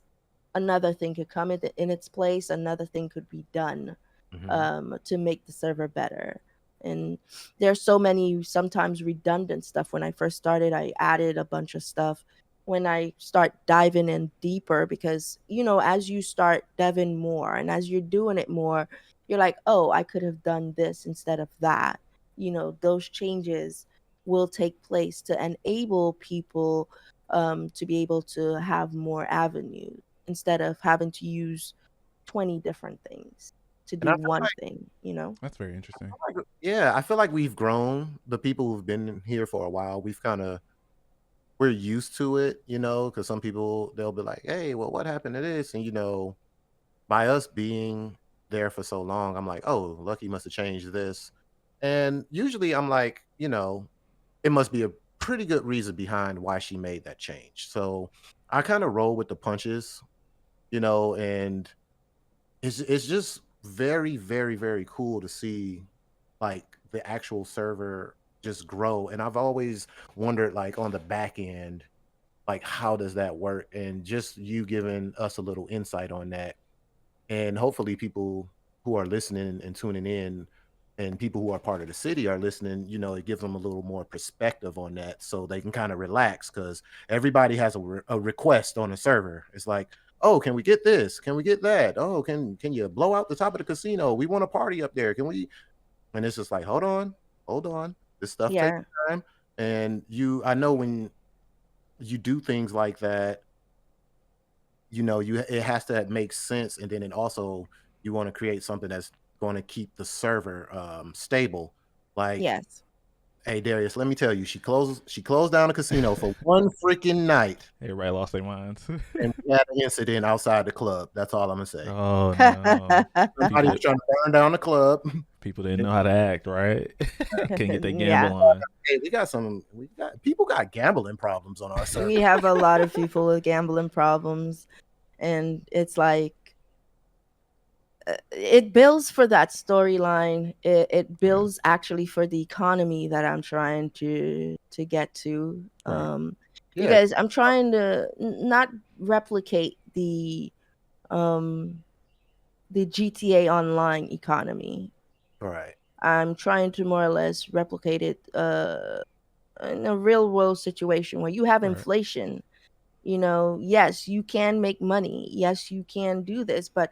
another thing could come in its place, another thing could be done Mhm. to make the server better. And there's so many sometimes redundant stuff. When I first started, I added a bunch of stuff. When I start diving in deeper, because as you start diving more and as you're doing it more, you're like, oh, I could have done this instead of that. Those changes will take place to enable people to be able to have more avenues instead of having to use 20 different things to And do I feel one like, thing. that's very interesting. yeah, I feel like we've grown. The people who've been here for a while, we're used to it, because some people they'll be like, "Hey, well, what happened to this?" And by us being there for so long, I'm like, "Oh, Lucky must have changed this." And usually I'm like, it must be a pretty good reason behind why she made that change. So I kind of roll with the punches, and it's just very, very, very cool to see like the actual server just grow. And I've always wondered, like, on the back end, like, how does that work? And just you giving us a little insight on that, and hopefully people who are listening and tuning in, and people who are part of the city are listening, it gives them a little more perspective on that so they can kind of relax, because everybody has a request on a server. It's like, oh, can we get this, can we get that, oh, can you blow out the top of the casino, we want a party up there, can we? And it's just like, hold on, this stuff takes Yeah. time. And I know when you do things like that, it has to make sense, and then it also, you want to create something that's going to keep the server stable. Like, Yes. hey Darius, let me tell you, she closed down the casino for one freaking night, Everybody lost their minds. and we had an incident outside the club. That's all I'm gonna say. Oh no, Somebody people was trying to burn down the club. people didn't And, know how to act, right? Can't get their gamble Yeah. on. hey, we got people got gambling problems on our server. We have a lot of people with gambling problems, and it's like it builds for that storyline. It Yeah, builds actually for the economy that I'm trying to get to. right. Yeah, Because I'm trying to not replicate um the GTA Online economy. right. I'm trying to more or less replicate it in a real world situation where you have Right. inflation. Yes, you can make money. Yes, you can do this, but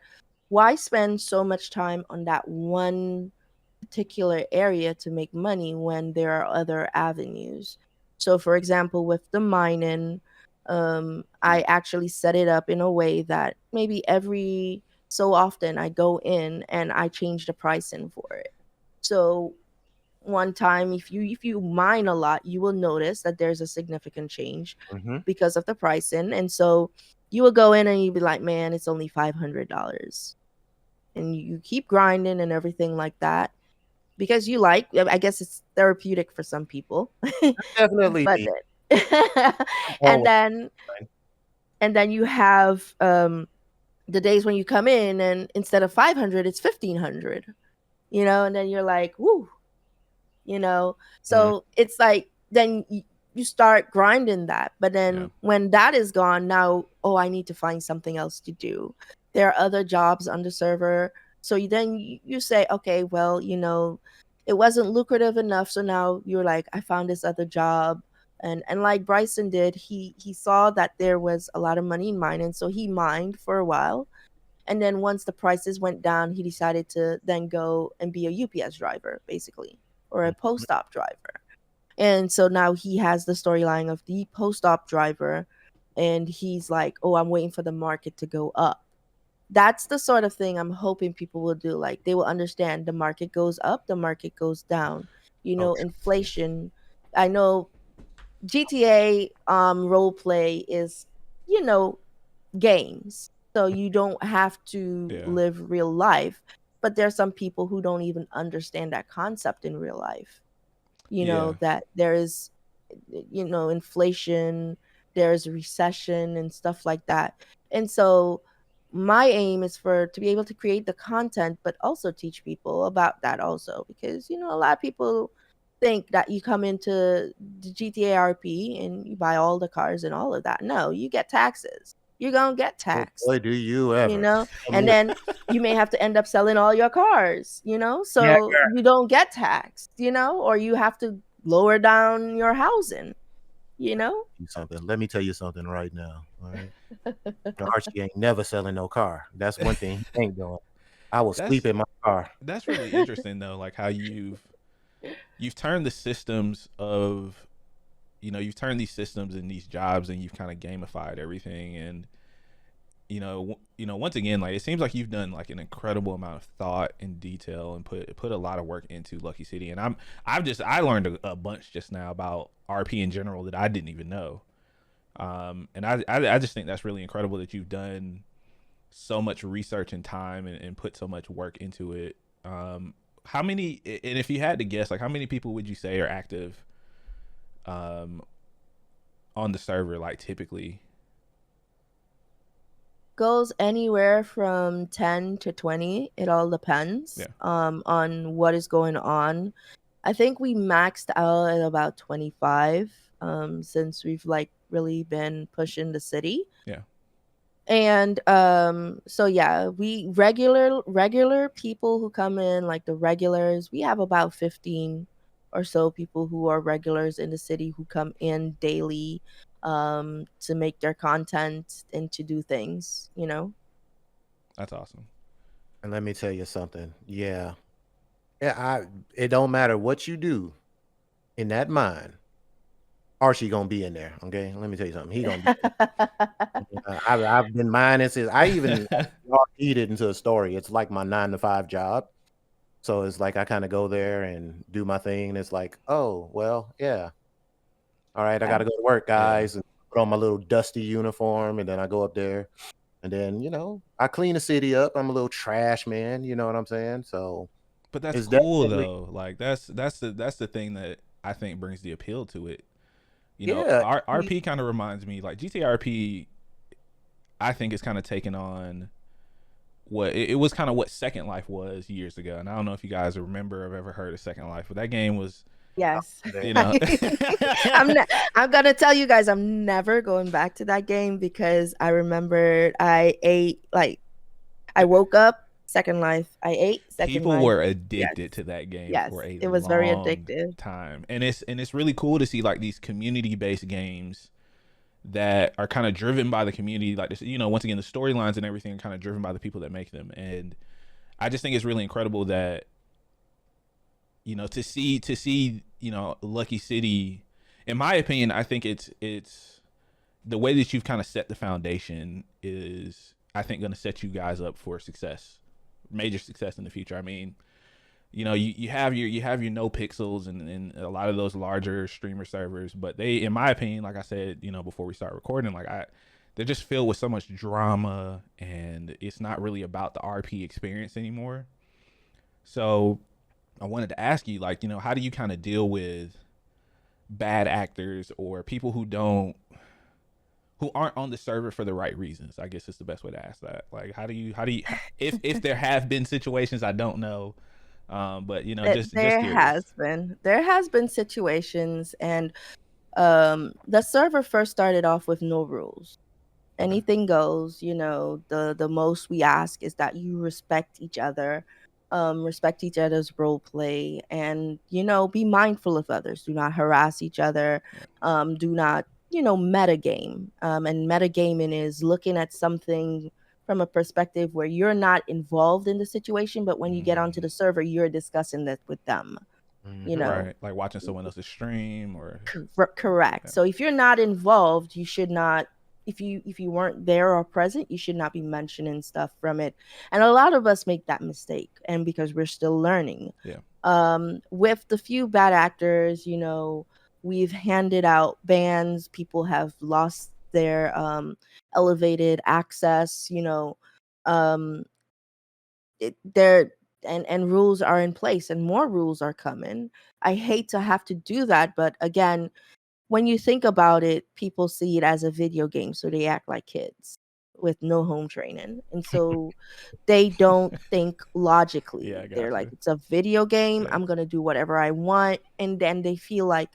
why spend so much time on that one particular area to make money when there are other avenues? So, for example, with the mining, I actually set it up in a way that maybe every so often I go in and I change the pricing for it. So one time, if you mine a lot, you will notice that there's a significant change Hmm. because of the pricing. And so you will go in and you'll be like, man, it's only $500. And you keep grinding and everything like that because you like, I guess it's therapeutic for some people. Definitely But me. then, I'm and always then fine. and then you have the days when you come in and instead of 500 it's 1500, and then you're like, woo, you know Mhm. so it's like then you start grinding that, but Yeah. then when that is gone, now, oh, I need to find something else to do. There are other jobs on the server, so you say, okay, well, it wasn't lucrative enough, so now you're like, I found this other job. And like Bryson did, he saw that there was a lot of money in mining, so he mined for a while. And then once the prices went down, he decided to then go and be a UPS driver, basically, or a Mhm. post-op driver. And so now he has the storyline of the post-op driver, and he's like, oh, I'm waiting for the market to go up. That's the sort of thing I'm hoping people will do. Like, they will understand the market goes up, the market goes down. Oh, true. Inflation. I know GTA role play is, you know, games. So you don't have to Yeah. live real life. But there are some people who don't even understand that concept in real life. Yeah. That there is, inflation, there's recession and stuff like that. And so my aim is to be able to create the content, but also teach people about that also, because, a lot of people think that you come into the GTA RP and you buy all the cars and all of that. No, you get taxes. You're going to get Oh taxed, boy, do you ever. Tell and me. then you may have to end up selling all your cars, Yeah, so you don't get taxed, or you have to lower down your housing, you know? something. Let me tell you something right now. All right. Archie ain't never selling no car. That's one thing he ain't doing. I will sleep That's in my car. that's really interesting though, like how you've turned the systems of you've turned these systems and these jobs and you've kind of gamified everything. And once again, like, it seems like you've done like an incredible amount of thought and detail and put a lot of work into Lucky City. And I learned a bunch just now about RP in general that I didn't even know. And I just think that's really incredible that you've done so much research and time and put so much work into it. How many, and if you had to guess, like, how many people would you say are active um on the server, like, typically? Goes anywhere from 10 to 20. It all depends Yeah. on what is going on. I think we maxed out at about 25 since we've like really been pushing the city. Yeah. And so yeah, we regular people who come in, like the regulars, we have about 15 or so people who are regulars in the city who come in daily to make their content and to do things. That's awesome. And let me tell you something. Yeah. Yeah, it don't matter what you do in that mine. Archie gonna be in there. Okay. Let me tell you something. He gonna be there. I've been mining since I even eat it into a story. It's like my 9 to 5 job. So it's like I kind of go there and do my thing. And it's like, oh, well, yeah. All right, I Yeah. gotta go to work, Yeah. guys, and put on my little dusty uniform, and then I go up there, and then I clean the city up. I'm a little trash man, you know what I'm saying? So But that's it's cool definitely though. Like, that's the thing that I think brings the appeal to it. yeah. RP kind of reminds me, like, GTRP. I think it's kind of taken on what it was kind of what Second Life was years ago. And I don't know if you guys remember or have ever heard of Second Life, but that game was, Yes. you know, I'm gonna tell you guys, I'm never going back to that game because I remember I woke up, Second Life. I ate, Second people Life. were Yes. addicted to that game Yes. for a It was very long addictive. time. And it's really cool to see like these community based games that are kind of driven by the community, like this, once again, the storylines and everything are kind of driven by the people that make them. And I just think it's really incredible that to see Lucky City. In my opinion, I think it's the way that you've kind of set the foundation is, I think going to set you guys up for success, major success in the future. I mean, you know, you have your no pixels and a lot of those larger streamer servers, but they, in my opinion, like I said, you know, before we start recording, they're just filled with so much drama, and it's not really about the RP experience anymore. So I wanted to ask you, like, you know, how do you kind of deal with bad actors or people who aren't on the server for the right reasons? I guess it's the best way to ask that. Like, how do you if there have been situations, I don't know, but you know, just curious. There has been situations, and the server first started off with no rules. Okay. Anything goes. You know, the most we ask is that you respect each other, respect each other's role play, and you know, be mindful of others. Do not harass each other. Right. Do not, you know, metagame. And metagaming is looking at something from a perspective where you're not involved in the situation, but when you get onto the server, you're discussing that with them. You Mhm. know, Right, like watching someone else's stream or Correct. yeah. So if you're not involved, you should not. If you weren't there or present, you should not be mentioning stuff from it. And a lot of us make that mistake, and because we're still learning. Yeah. With the few bad actors, you know, we've handed out bans. People have lost their elevated access. You know, um, there and rules are in place, and more rules are coming. I hate to have to do that, but again, when you think about it, people see it as a video game, so they act like kids with no home training. And so they don't think Yeah, logically. I They're got like, you. it's a video game. Yeah. I'm going to do whatever I want. And then they feel like,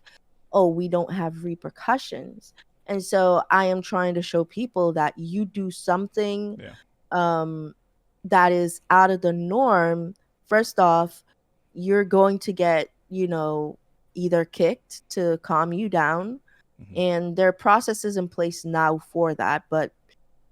oh, we don't have repercussions. And so I am trying to show people that you do something Yeah. um, that is out of the norm. First off, you're going to get, you know, either kicked to calm you down, Hmm. and there are processes in place now for that. But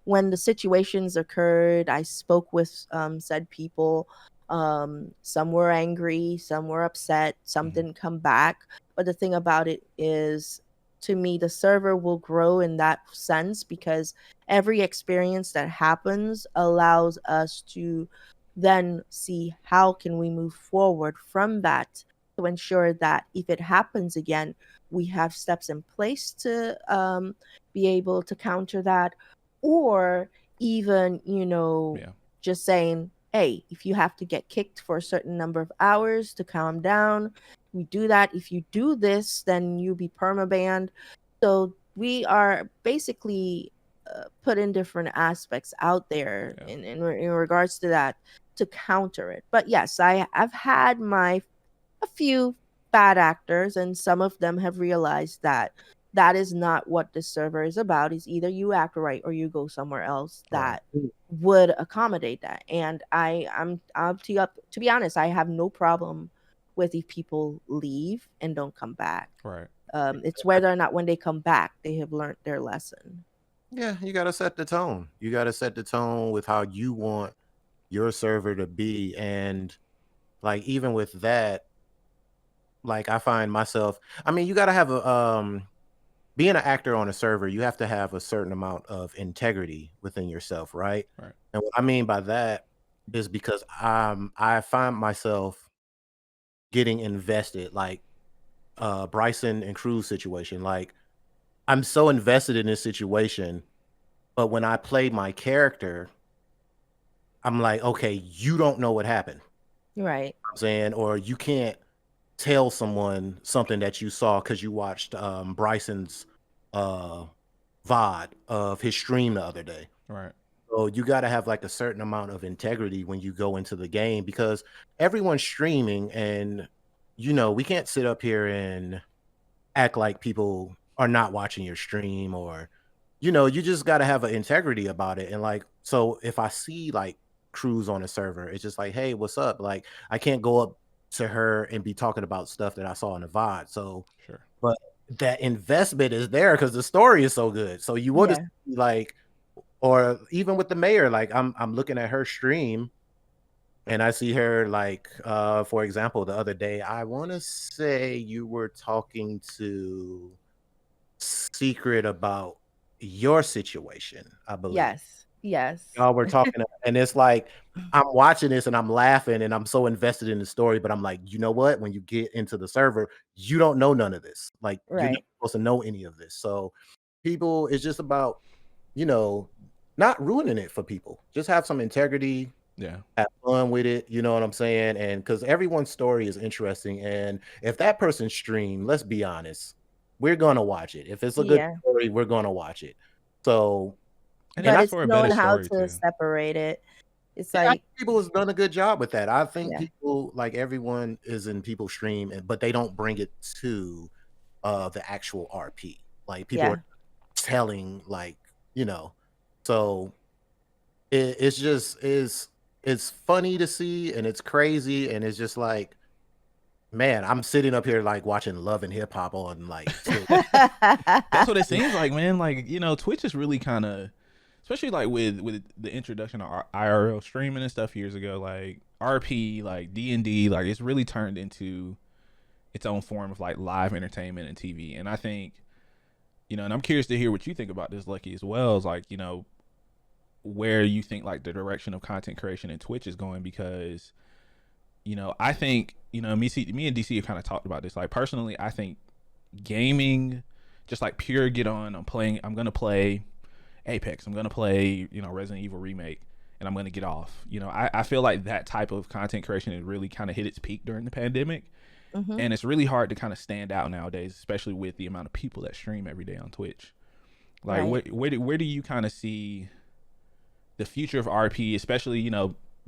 when the situations occurred, I spoke with said people. Some were angry, some were upset, some Hmm. didn't come back. But the thing about it is, to me, the server will grow in that sense because every experience that happens allows us to then see how can we move forward from that to ensure that if it happens again, we have steps in place to be able to counter that, or even, you know, Yeah. just saying, hey, if you have to get kicked for a certain number of hours to calm down, we do that. If you do this, then you'll be permabanned. So we are basically putting different aspects out there Yeah. in regards to that to counter it. But yes, I've had a few bad actors, and some of them have realized that that is not what this server is about. Is either you act right or you go somewhere else Right. that would accommodate that. And I'm to be honest, I have no problem with if people leave and don't come back. Right. It's whether or not when they come back they have learned their lesson. Yeah, you got to set the tone. You got to set the tone with how you want your server to be. And like, even with that, like, I find myself, I mean, you got to have being an actor on a server, you have to have a certain amount of integrity within yourself, right? Right. And what I mean by that is because I find myself getting invested, like Bryson and Cruz situation. Like, I'm so invested in this situation, but when I play my character, I'm like, okay, you don't know what happened. Right. I'm saying, or you can't tell someone something that you saw because you watched Bryson's uh VOD of his stream the other day. Right. So you got to have like a certain amount of integrity when you go into the game because everyone's streaming, and you know, we can't sit up here and act like people are not watching your stream, or you know, you just got to have an integrity about it. And like, so if I see like Cruz on a server, it's just like, hey, what's up? Like, I can't go up to her and be talking about stuff that I saw in the VOD. So, Sure. but that investment is there because the story is so good. So you would have Yeah. like, or even with the mayor, like I'm looking at her stream and I see her like, for example, the other day, I want to say you were talking to Secret about your situation, I believe. Yes. Yes. Y'all were talking, and it's like I'm watching this and I'm laughing and I'm so invested in the story, but I'm like, you know what? When you get into the server, you don't know none of this. Like you're not Right. supposed to know any of this. So people, it's just about, you know, not ruining it for people. Just have some integrity, Yeah. have fun with it. You know what I'm saying? And because everyone's story is interesting, and if that person stream, let's be honest, we're gonna watch it. If it's a good Yeah. story, we're gonna watch it. So, And and But I that's it's for a better knowing how story to too. separate it. It's Yeah, I think like, people has done a good job with that. I think yeah. people like everyone is in people's stream, but they don't bring it to the actual RP. Like people Yeah. are telling, like, you know, so it's just it's funny to see and it's crazy and it's just like, man, I'm sitting up here like watching Love and Hip Hop on like Twitch. That's what it seems like, man. Like, Twitch is really kind of, especially like with the introduction of IRL streaming and stuff years ago, like RP, like D&D, like it's really turned into its own form of like live entertainment and TV. And I think, and I'm curious to hear what you think about this, Lucky, as well, as like, where you think like the direction of content creation in Twitch is going, because I think, me and DC have kind of talked about this. Like personally, I think gaming, just like pure get on, I'm gonna play Apex, I'm gonna play, Resident Evil Remake, and I'm gonna get off. I feel like that type of content creation has really kind of hit its peak during the pandemic. Hmm. And it's really hard to kind of stand out nowadays, especially with the amount of people that stream every day on Twitch. Like, Right. where do you kind of see the future of RP, especially,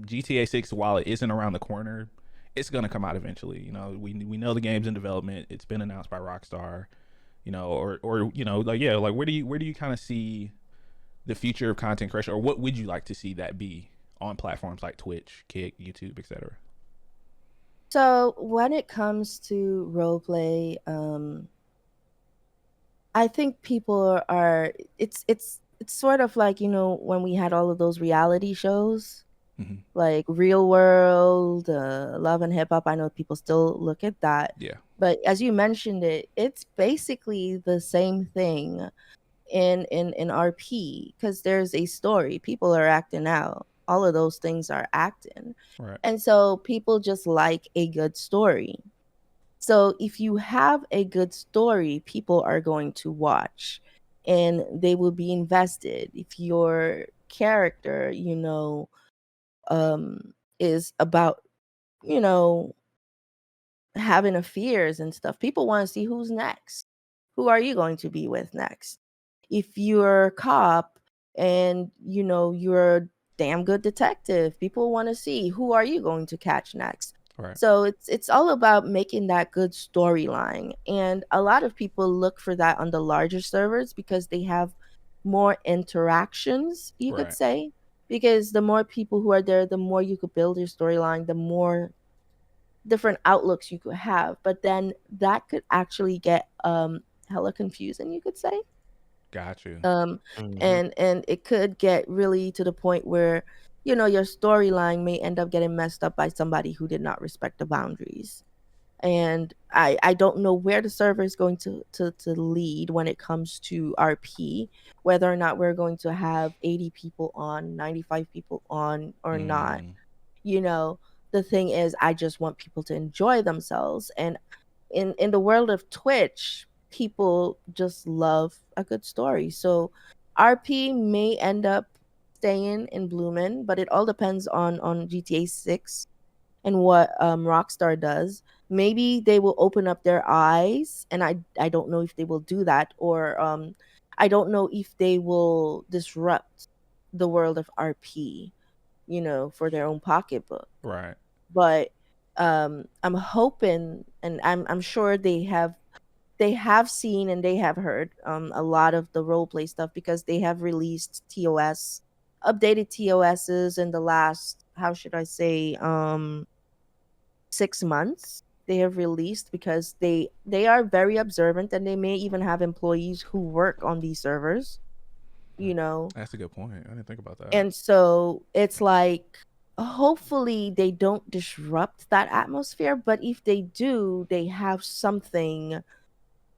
GTA 6, while it isn't around the corner, it's going to come out eventually. We know the game's in development. It's been announced by Rockstar, like, yeah, like where do you kind of see the future of content creation, or what would you like to see that be on platforms like Twitch, Kick, YouTube, etc.? So when it comes to role play, I think people are it's sort of like, when we had all of those reality shows, Mm-hmm. like Real World, Love and Hip Hop. I know people still look at that. Yeah. But as you mentioned it's basically the same thing in RP, because there's a story. People are acting out. All of those things are acting. Right. And so people just like a good story. So if you have a good story, people are going to watch and they will be invested. If your character, is about, you know, having affairs and stuff, people want to see who's next. Who are you going to be with next? If you're a cop and you're a damn good detective, people want to see who are you going to catch next. Right. So it's all about making that good storyline, and a lot of people look for that on the larger servers because they have more interactions, you could Right. say, because the more people who are there, the more you could build your storyline, the more different outlooks you could have. But then that could actually get hella confusing, you could say. Got you. um Mhm. and it could get really to the point where your storyline may end up getting messed up by somebody who did not respect the boundaries. And I don't know where the server is going to lead when it comes to RP, whether or not we're going to have 80 people on, 95 people on, or not. Mm, you know the thing is, I just want people to enjoy themselves. And in the world of Twitch, people just love a good story. So RP may end up staying in Bloomin', but it all depends on GTA 6 and what Rockstar does. Maybe they will open up their eyes, and I don't know if they will do that, or I don't know if they will disrupt the world of RP, for their own pocketbook. right. But I'm hoping, and I'm sure they have seen and they have heard a lot of the role play stuff, because they have released updated TOSs in the last, how should I say, 6 months. They have released, because they are very observant, and they may even have employees who work on these servers, you know That's a good point. I didn't think about that. and so it's like, hopefully they don't disrupt that atmosphere, but if they do, they have something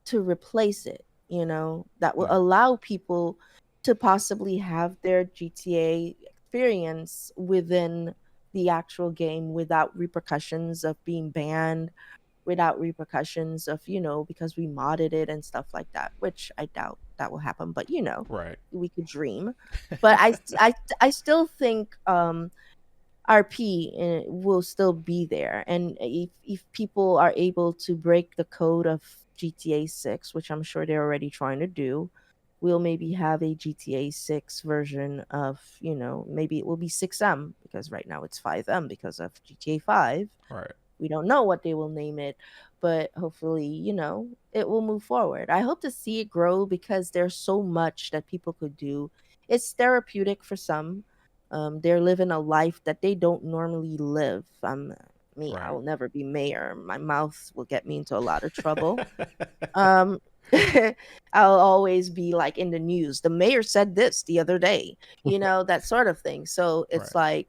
to replace it, that will Yeah. allow people. to possibly have their GTA experience within the actual game without repercussions of being banned, without repercussions of, because we modded it and stuff like that, which I doubt that will happen, but Right. we could dream. But I still think RP will still be there, and if people are able to break the code of GTA 6, which I'm sure they're already trying to do, we'll maybe have a GTA 6 version of, maybe it will be 6M, because right now it's 5M because of GTA 5. Right. We don't know what they will name it, but hopefully, it will move forward. I hope to see it grow because there's so much that people could do. It's therapeutic for some. They're living a life that they don't normally live. Me, I Right. will never be mayor. My mouth will get me into a lot of trouble. Um, I'll always be like in the news. The mayor said this the other day, that sort of thing. So it's Right.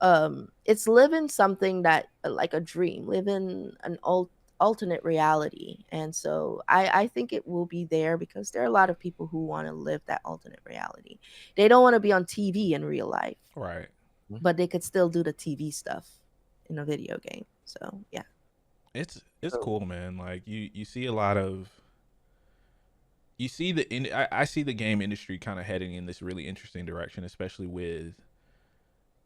like, it's living something that like a dream, living an alternate reality. And so I think it will be there because there are a lot of people who want to live that alternate reality. They don't want to be on TV in real life, Right. but they could still do the TV stuff in a video game. So yeah. It's So, cool, man. Like you see a lot of I see the game industry kind of heading in this really interesting direction, especially with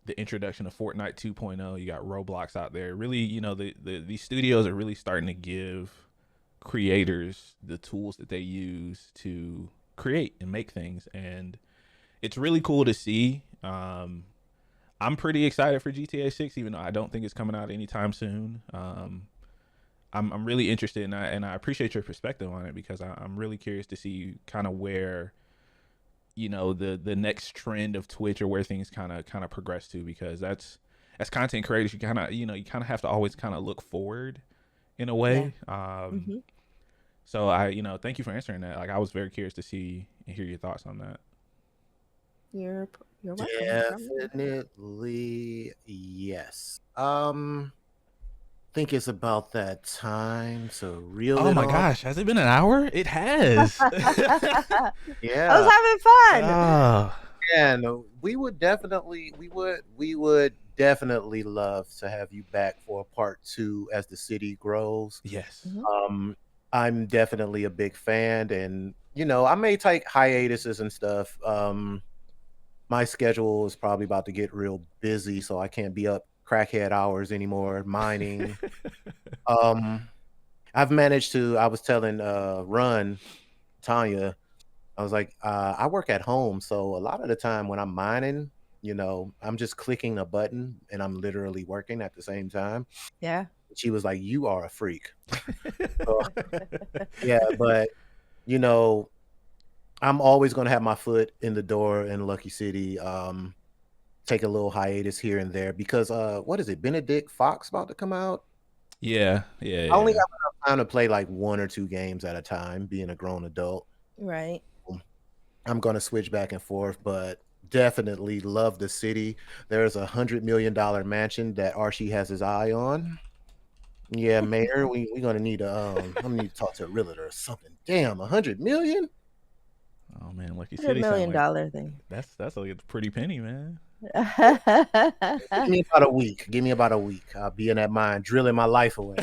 the introduction of Fortnite 2.0. You got Roblox out there. Really, these studios are really starting to give creators the tools that they use to create and make things, and it's really cool to see. I'm pretty excited for GTA 6, even though I don't think it's coming out anytime soon. I'm really interested, and I appreciate your perspective on it because I'm really curious to see kind of where the next trend of Twitch or where things kind of progress to, because as content creators you kind of have to always kind of look forward in a Yeah. way. Hmm. So I thank you for answering that. Like, I was very curious to see and hear your thoughts on that. You're welcome. No problem. definitely yes. Think it's about that time to reel Oh it my on. gosh, has it been an hour? It has. I Yeah, was having fun. Oh, and we would definitely love to have you back for a part two as the city grows. yes. Mhm. I'm definitely a big fan, and I may take hiatuses and stuff. My schedule is probably about to get real busy, so I can't be up crackhead hours anymore mining. Um, I've managed to. I was telling Run Tanya, I was like, I work at home, so a lot of the time when I'm mining, I'm just clicking a button and I'm literally working at the same time. Yeah. She was like, "You are a freak." So, yeah, but you know, I'm always gonna have my foot in the door in Lucky City. Take a little hiatus here and there because what is it? Benedict Fox about to come out. Yeah, yeah, I only yeah. have enough time to play like one or two games at a time, being a grown adult. Right. I'm gonna switch back and forth, but definitely love the city. There's $100 million mansion that Archie has his eye on. Yeah, Mayor, we gonna need I'm gonna need to talk to a realtor or something. Damn, 100 million? Oh man, Lucky $100 City sound million like thing. that's like a pretty penny, man. Give me about a week. Give me about a week. I'll be in that mine, drilling my life away.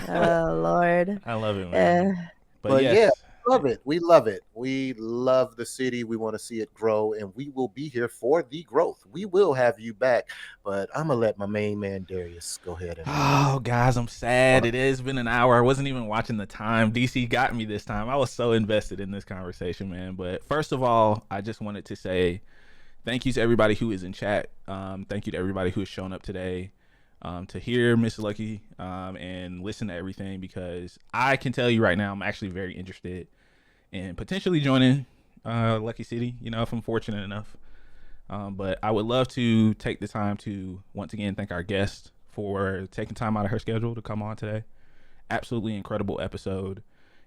Oh Lord. I love it, Uh, man. But But yeah, yes, love it. We love it. We love the city. We want to see it grow, and we will be here for the growth. We will have you back, but I'm gonna let my main man Darius go ahead and oh guys, I'm sad. It has been an hour. I wasn't even watching the time. DC got me this time. I was so invested in this conversation, man. But first of all, I just wanted to say thank you to everybody who is in chat. Thank you to everybody who has shown up today to hear Miss Lucky and listen to everything, because I can tell you right now, I'm actually very interested in potentially joining Lucky City, if I'm fortunate enough. But I would love to take the time to once again thank our guest for taking time out of her schedule to come on today. Absolutely incredible episode.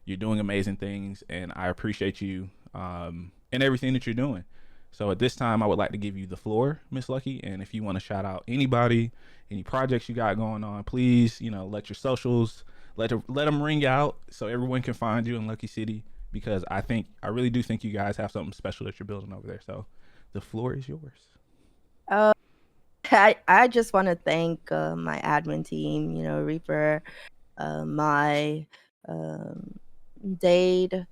You're doing amazing things, and I appreciate you and everything that you're doing. So at this time, I would like to give you the floor, Miss Lucky. And if you want to shout out anybody, any projects you got going on, please, let your socials, let them ring out so everyone can find you in Lucky City, because I really do think you guys have something special that you're building over there. So the floor is yours. Uh, I just want to thank my admin team, Reaper, my um, Dade,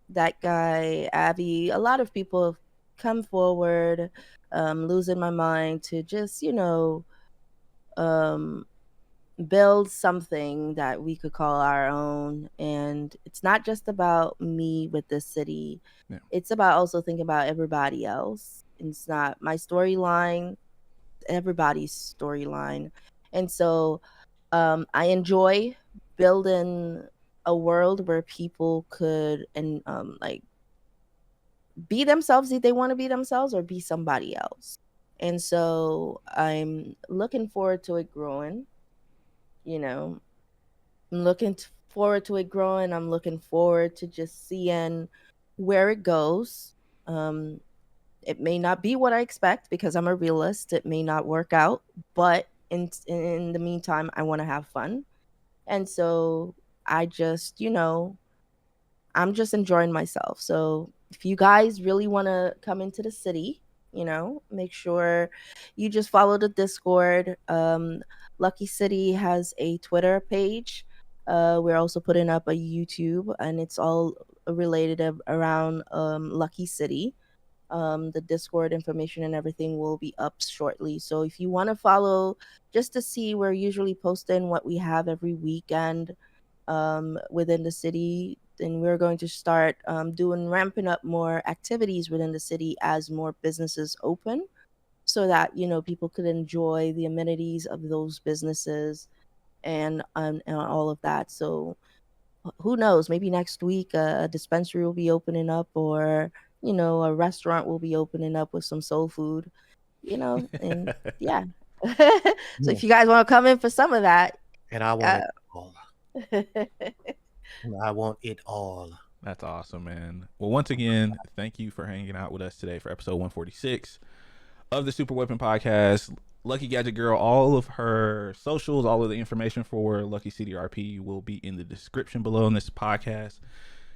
that guy, Abby. A lot of people have come forward, losing my mind to just, um, build something that we could call our own. And it's not just about me with this city. Yeah. It's about also thinking about everybody else. It's not my storyline, everybody's storyline. And so I enjoy building a world where people could and like be themselves if they want to be themselves or be somebody else. And so I'm looking forward to it growing, you know. I'm looking forward to it growing. I'm looking forward to just seeing where it goes. Um, it may not be what I expect because I'm a realist. It may not work out, but in the meantime, I want to have fun. And so I just, I'm just enjoying myself. So if you guys really want to come into the city, make sure you just follow the Discord. Lucky City has a Twitter page. We're also putting up a YouTube, and it's all related around Lucky City. The Discord information and everything will be up shortly. So if you want to follow just to see, we're usually posting what we have every weekend within the city. And we're going to start ramping up more activities within the city as more businesses open so that, people could enjoy the amenities of those businesses and all of that. So who knows, maybe next week a dispensary will be opening up, or a restaurant will be opening up with some soul food, and yeah. So if you guys want to come in for some of that, and I want it all. I want it all. That's awesome, man. Well, once again, thank you for hanging out with us today for episode 146 of the Super Weapon Podcast. Lucky Gadget Girl, all of her socials, all of the information for Lucky City RP will be in the description below in this podcast.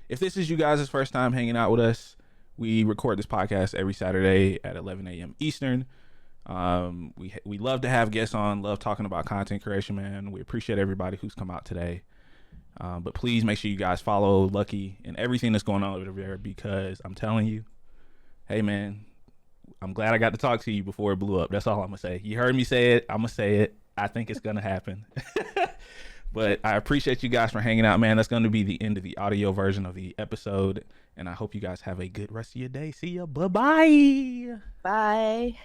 If this is you guys' first time hanging out with us, we record this podcast every Saturday at 11 a.m. Eastern. We love to have guests on, love talking about content creation, man. We appreciate everybody who's come out today. But please make sure you guys follow Lucky and everything that's going on over there, because I'm telling you, hey, man, I'm glad I got to talk to you before it blew up. That's all I'm going to say. You heard me say it. I'm going to say it. I think it's going to happen. But I appreciate you guys for hanging out, man. That's going to be the end of the audio version of the episode. And I hope you guys have a good rest of your day. See ya. Bye-bye. Bye.